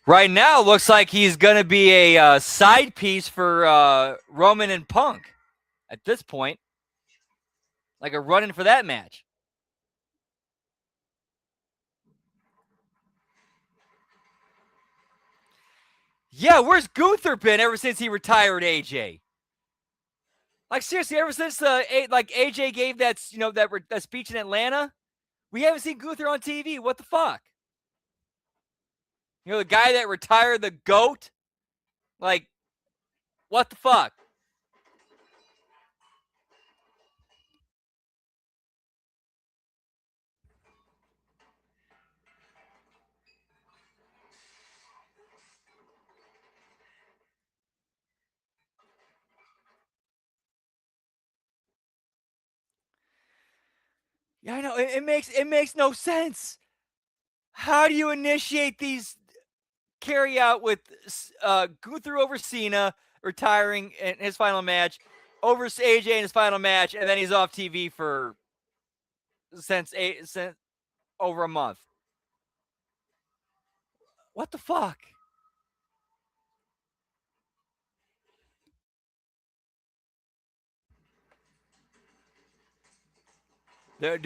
Right now, it looks like he's going to be a side piece for Roman and Punk at this point. Like a run-in for that match. Yeah, where's Gunther been ever since he retired AJ? Like seriously, ever since AJ gave that that speech in Atlanta, we haven't seen Gunther on TV. What the fuck? The guy that retired the GOAT. Like, what the fuck? Yeah, I know. It makes no sense. How do you initiate these carry out with Gunther over Cena retiring in his final match, over AJ in his final match, and then he's off TV for since over a month? What the fuck? They're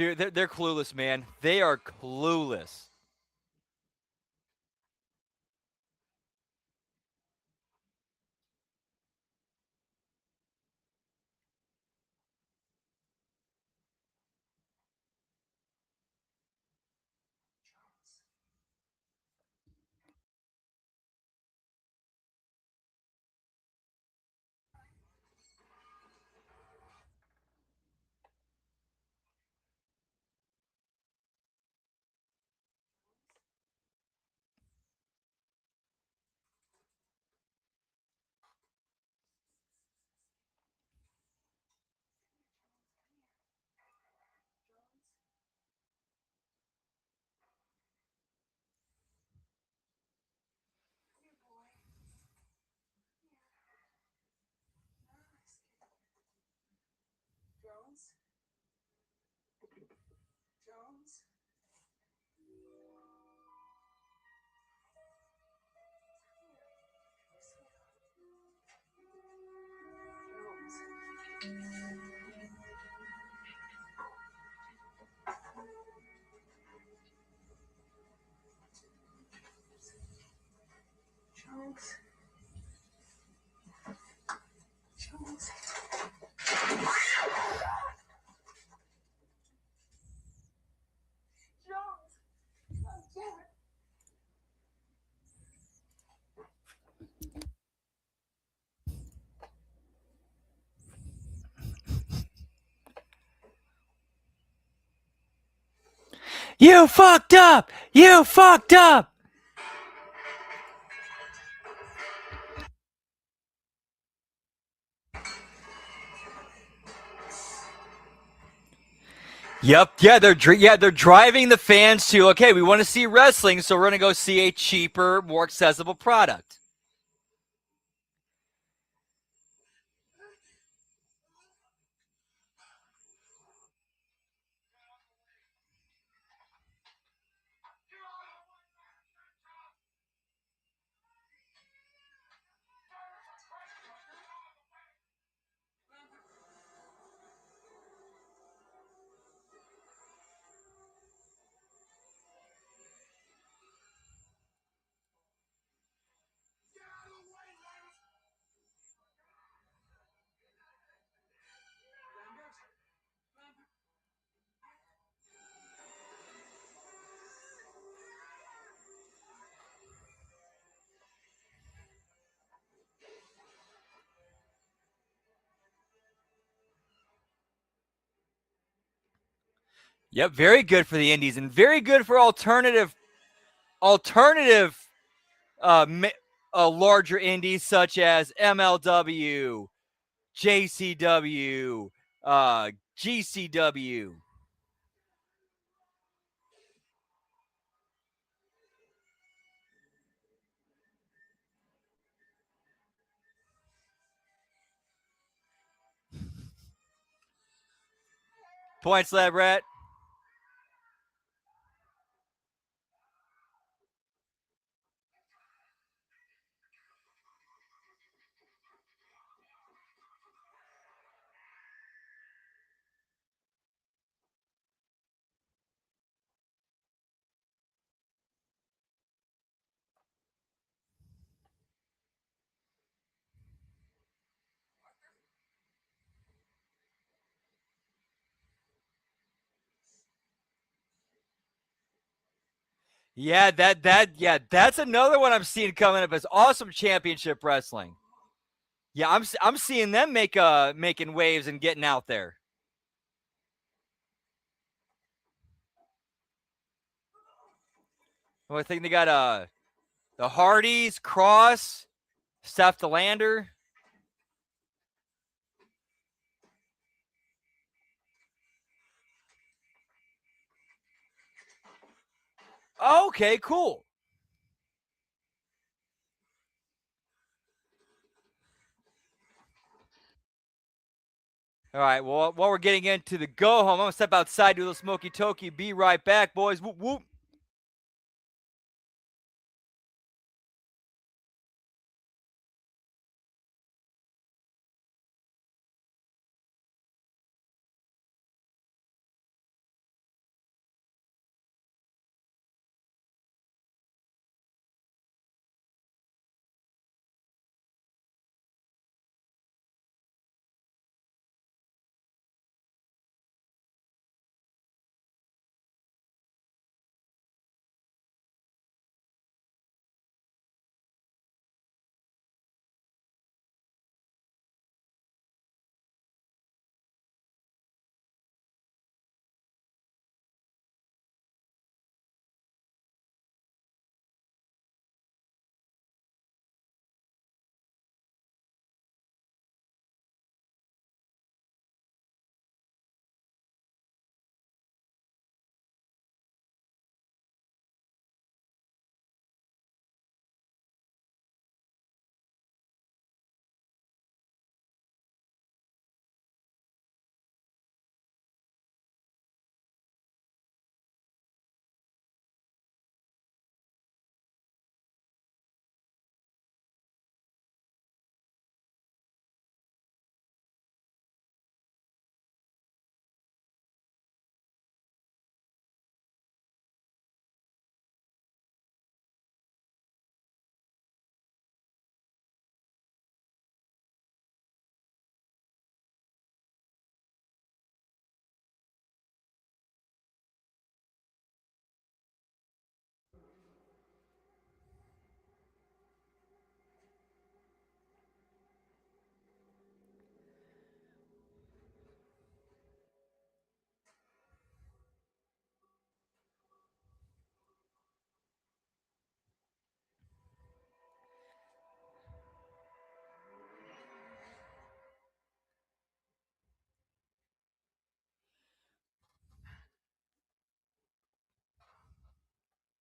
clueless, man. They are clueless. Jones? Jones? Jones? Jones? You fucked up. You fucked up. Yep. Yeah, they're driving the fans to, okay, we want to see wrestling, so we're going to go see a cheaper, more accessible product. Yep, very good for the indies and very good for alternative uh, larger indies such as MLW, JCW, GCW. Points, Lab Rat. Yeah, that's another one I'm seeing coming up as awesome championship wrestling. Yeah, I'm seeing them making waves and getting out there. Well, I think they got the Hardys, Cross, Seth DeLander. Okay, cool. All right, well, while we're getting into the go home, I'm going to step outside, do a little smoky tokey. Be right back, boys. Whoop, whoop.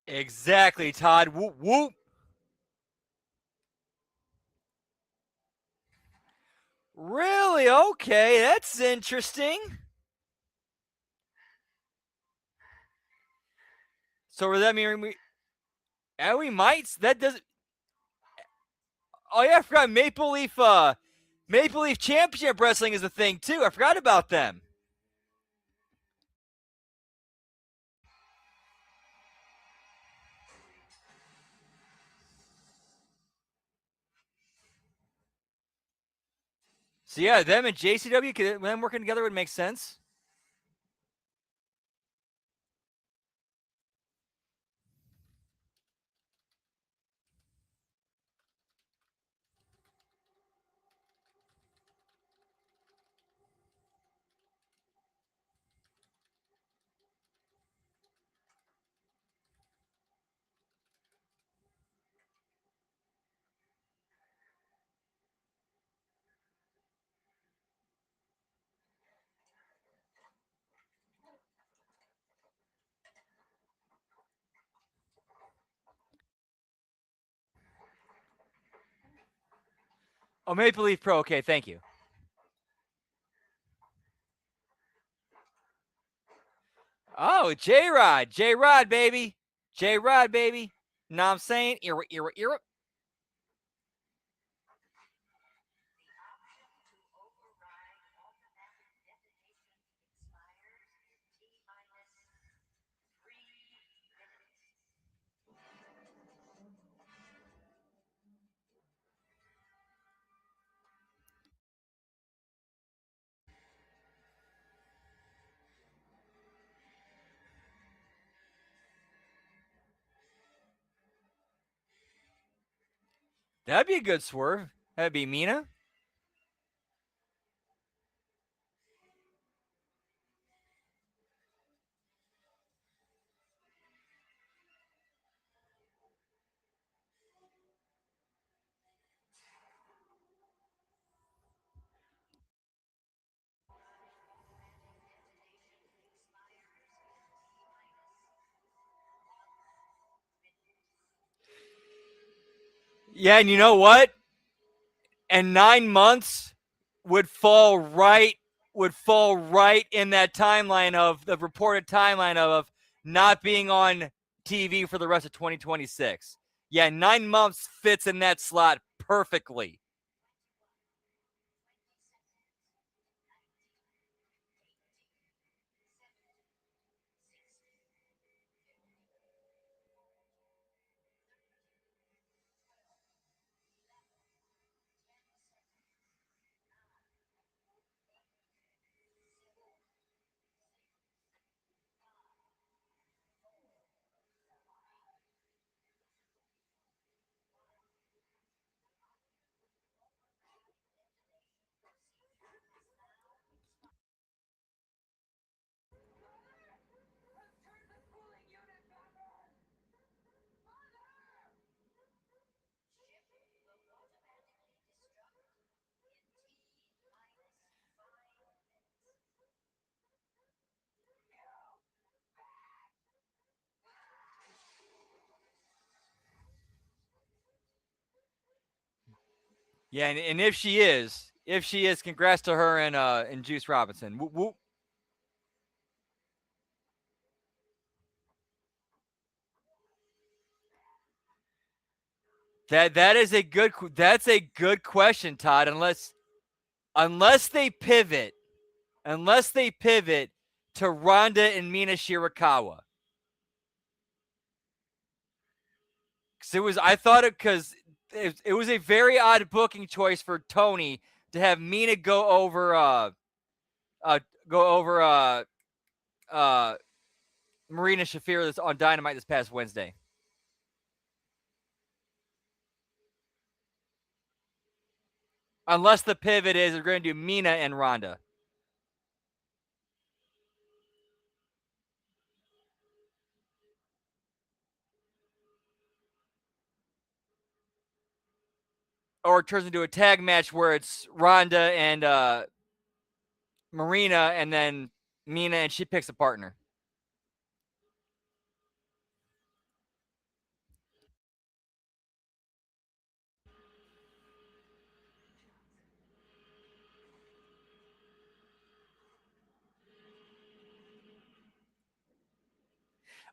Exactly, Todd. Whoop, whoop. Really? Okay, that's interesting. So does that mean we might? That doesn't. Oh yeah, I forgot Maple Leaf. Maple Leaf Championship Wrestling is a thing too. I forgot about them. So yeah, them and JCW, them working together would make sense. Oh, Maple Leaf Pro. Okay, thank you. Oh, J Rod. J Rod, baby. J Rod, baby. Know what I'm saying? Era. That'd be a good swerve. That'd be Mina. Yeah, and you know what? And 9 months would fall right in that timeline of the reported timeline of not being on TV for the rest of 2026. Yeah, 9 months fits in that slot perfectly. Yeah, and if she is, congrats to her and Juice Robinson. Whoop, whoop. That's a good question, Todd. Unless they pivot, to Ronda and Mina Shirakawa. Because it was a very odd booking choice for Tony to have Mina go over uh uh Marina Shafir on Dynamite this past Wednesday. Unless the pivot is we're going to do Mina and Ronda. Or it turns into a tag match where it's Ronda and Marina, and then Mina, and she picks a partner.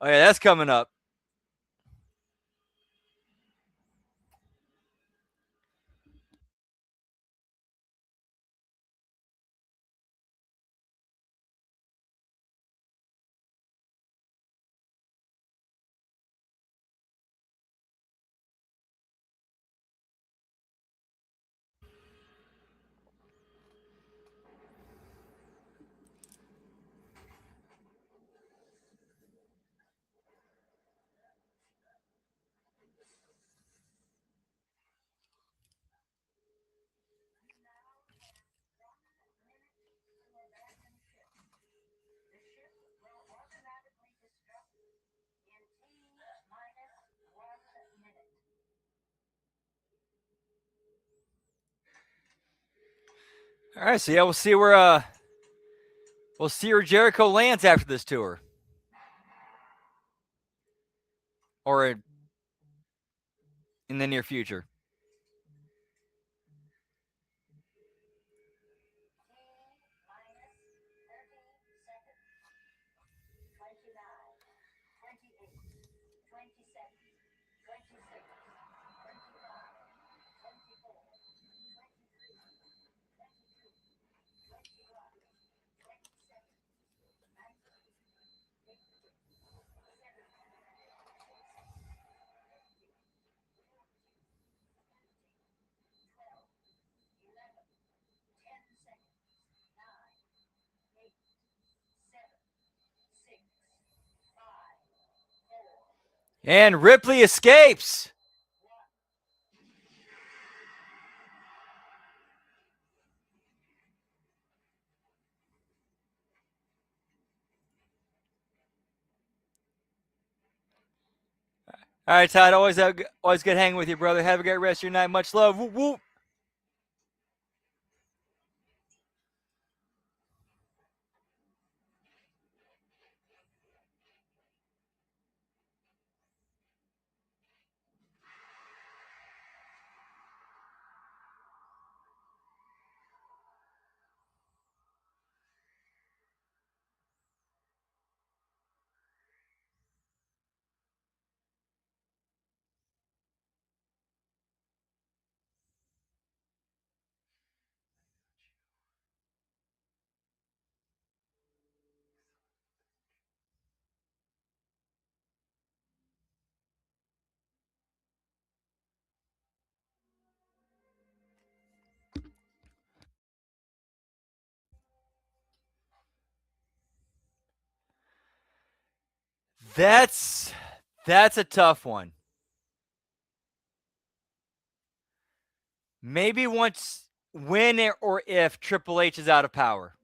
Oh yeah, that's coming up. All right, so yeah, we'll see where Jericho lands after this tour, or in the near future. And Ripley escapes. All right, Todd. Always good hanging with you, brother. Have a great rest of your night. Much love. Whoop, whoop. That's that's a tough one. Maybe once when or if Triple H is out of power.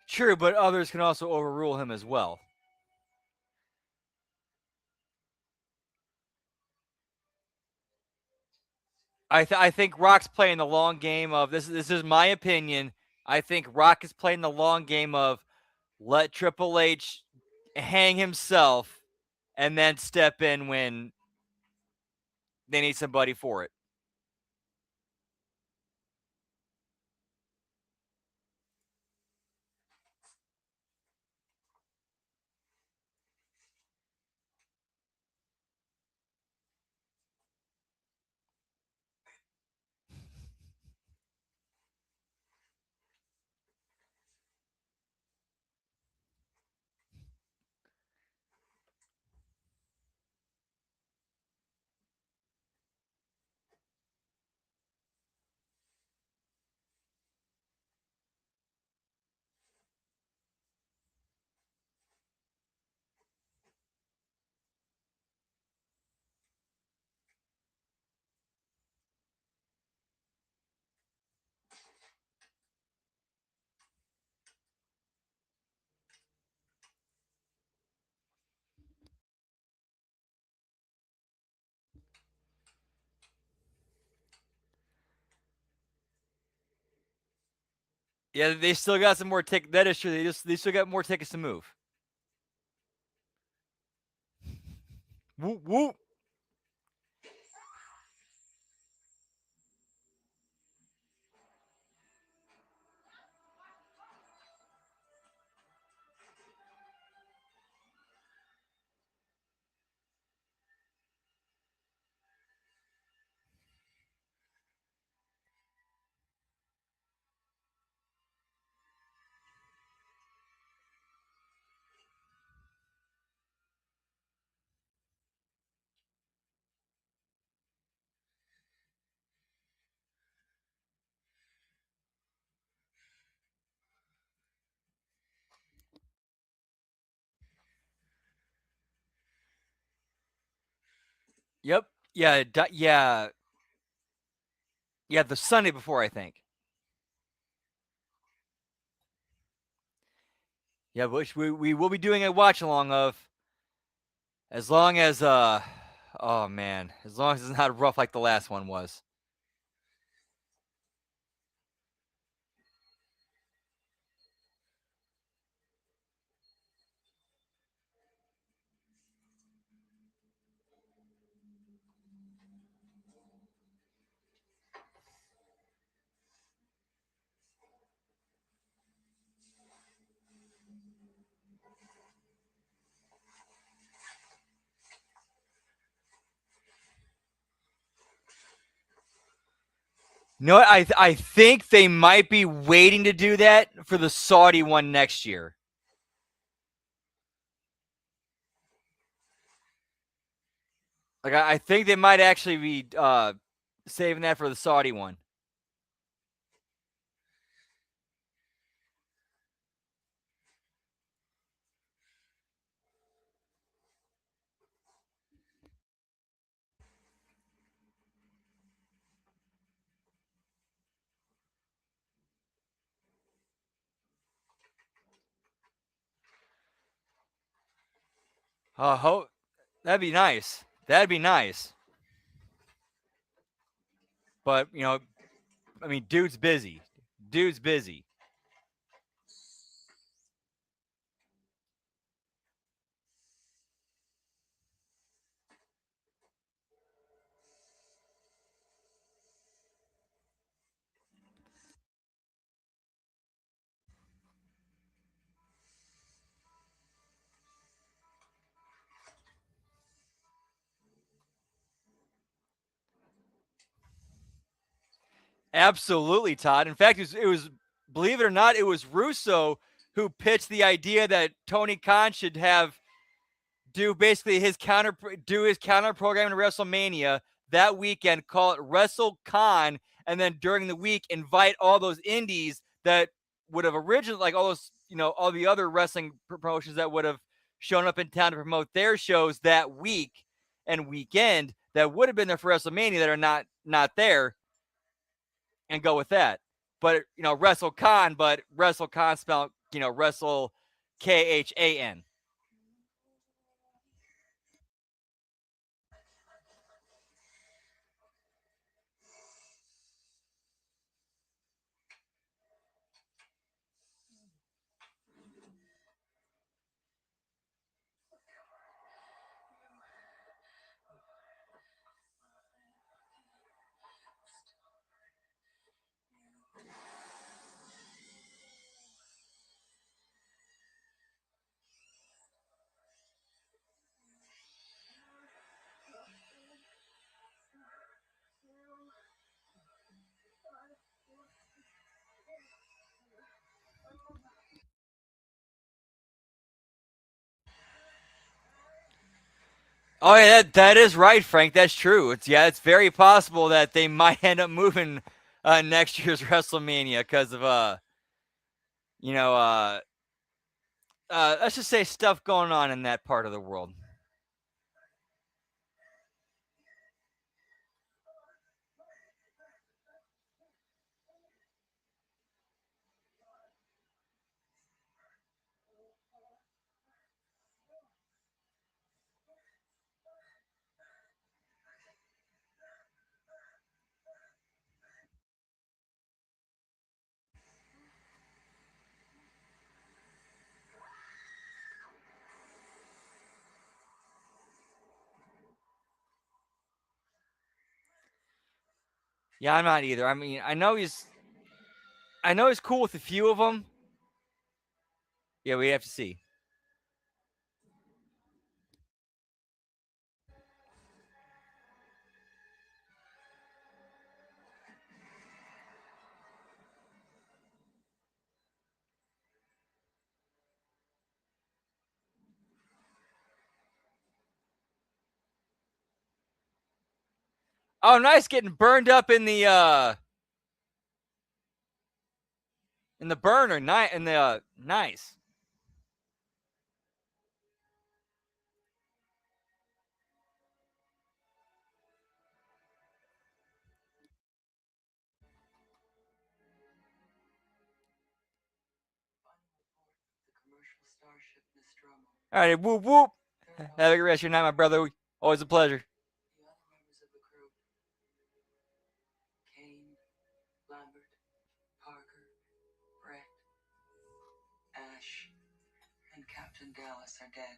True, but others can also overrule him as well. I think Rock's playing the long game of this. This is my opinion. I think Rock is playing the long game of let Triple H hang himself and then step in when they need somebody for it. Yeah, they still got some more tickets. That is true. They still got more tickets to move. Whoop whoop. Yep. Yeah. Yeah. Yeah. The Sunday before, I think. Yeah, which we will be doing a watch along of as long as oh man, as long as it's not rough like the last one was. No, I think they might be waiting to do that for the Saudi one next year. Like I think they might actually be saving that for the Saudi one. That'd be nice. That'd be nice. But I mean, dude's busy. Dude's busy. Absolutely, Todd. In fact, it was believe it or not, it was Russo who pitched the idea that Tony Khan should have do basically his counter program to WrestleMania that weekend, call it WrestleCon, and then during the week invite all those indies that would have originally, like all those, all the other wrestling promotions that would have shown up in town to promote their shows that week and weekend that would have been there for WrestleMania that are not there, and go with that. But WrestleCon, but WrestleCon spelled Wrestle KHAN. Oh yeah, that is right, Frank. That's true. It's very possible that they might end up moving next year's WrestleMania because of you know let's just say stuff going on in that part of the world. Yeah, I'm not either. I mean, I know he's cool with a few of them. Yeah, we have to see. Oh, nice getting burned up in the burner. Nice. All right, whoop whoop. Have a good rest of your night, my brother. Always a pleasure. The other members of the crew: Kane, Lambert, Parker, Brett, Ash, and Captain Dallas are dead.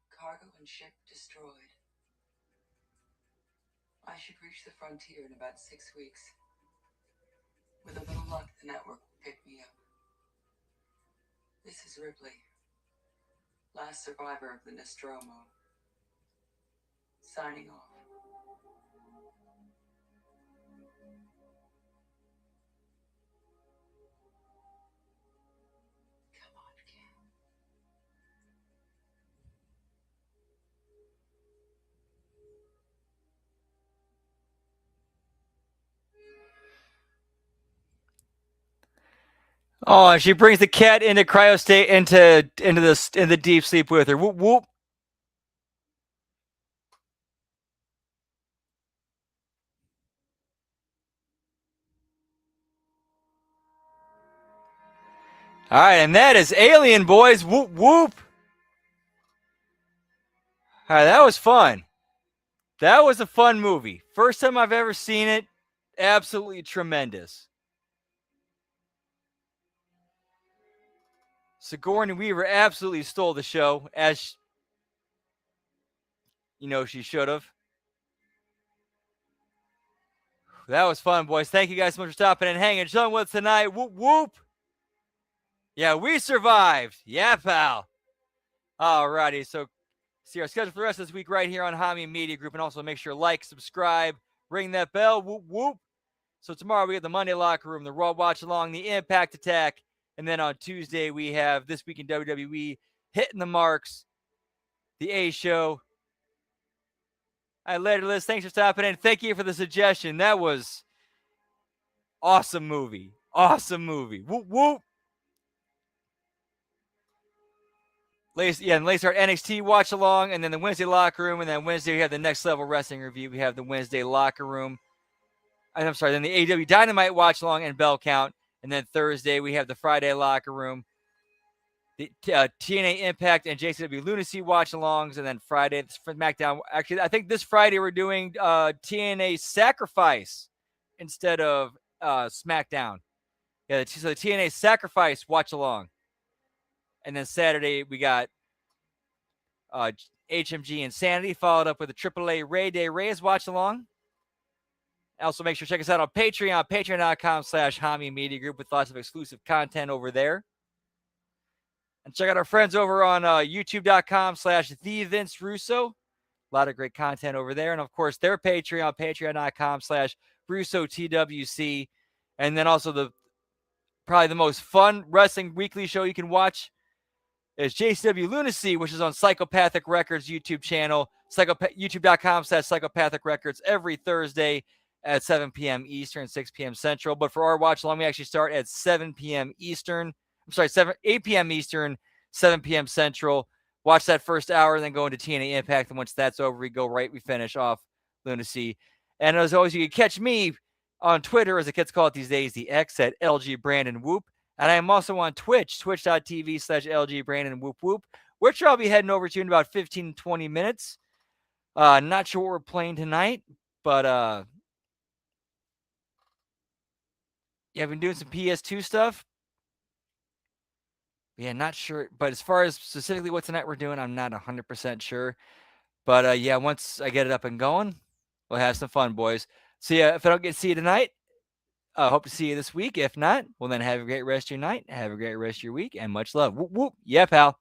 Cargo and ship destroyed. I should reach the frontier in about 6 weeks. With a little luck, the network will pick me up. This is Ripley, last survivor of the Nostromo. Signing off. Come on, Ken. Oh, and she brings the cat into cryo state into the deep sleep with her. Whoop whoop. All right, and that is Alien, boys. Whoop whoop. All right, that was fun. That was a fun movie. First time I've ever seen it. Absolutely tremendous. Sigourney Weaver absolutely stole the show, as she should have. That was fun, boys. Thank you guys so much for stopping and hanging. Chilling with us tonight. Whoop whoop. Yeah, we survived. Yeah, pal. Alrighty, so see our schedule for the rest of this week right here on Hami Media Group, and also make sure to like, subscribe, ring that bell. Whoop whoop. So tomorrow we get the Monday Locker Room, the Raw Watch Along, the Impact Attack, and then on Tuesday we have This Week in WWE, Hitting the Marks, the A Show. All right, later, Liz. Thanks for stopping in. Thank you for the suggestion. That was awesome movie. Awesome movie. Whoop whoop. And later NXT watch along, and then the Wednesday Locker Room, and then Wednesday we have the Next Level Wrestling review. We have the Wednesday Locker Room. I'm sorry, then the AEW Dynamite watch along and Bell Count, and then Thursday we have the Friday Locker Room, the TNA Impact and JCW Lunacy watch alongs, and then Friday SmackDown. Actually, I think this Friday we're doing TNA Sacrifice instead of SmackDown. Yeah, so the TNA Sacrifice watch along. And then Saturday, we got HMG Insanity, followed up with a AAA Ray Day Reyes watch along. Also, make sure to check us out on Patreon, patreon.com/Hami Media Group, with lots of exclusive content over there. And check out our friends over on youtube.com/The Vince Russo. A lot of great content over there. And of course, their Patreon, patreon.com/RussoTWC. And then also probably the most fun wrestling weekly show you can watch is JCW Lunacy, which is on Psychopathic Records YouTube channel, youtube.com/Psychopathic Records, every Thursday at 7 p.m. Eastern, 6 p.m. Central. But for our watch along, we actually start at 7 p.m. Eastern. I'm sorry, 8 p.m. Eastern, 7 p.m. Central. Watch that first hour, and then go into TNA Impact. And once that's over, we finish off Lunacy. And as always, you can catch me on Twitter, as the kids call it these days, the X, at LG Brandon Whoop. And I am also on Twitch, twitch.tv/LG Brandon Whoop Whoop, which I'll be heading over to in about 15 to 20 minutes. Not sure what we're playing tonight, but yeah, I've been doing some PS2 stuff. Yeah, not sure. But as far as specifically what tonight we're doing, I'm not 100% sure. But yeah, once I get it up and going, we'll have some fun, boys. See ya. If I don't get to see you tonight, hope to see you this week. If not, well, then have a great rest of your night. Have a great rest of your week, and much love. Whoop, whoop. Yeah, pal.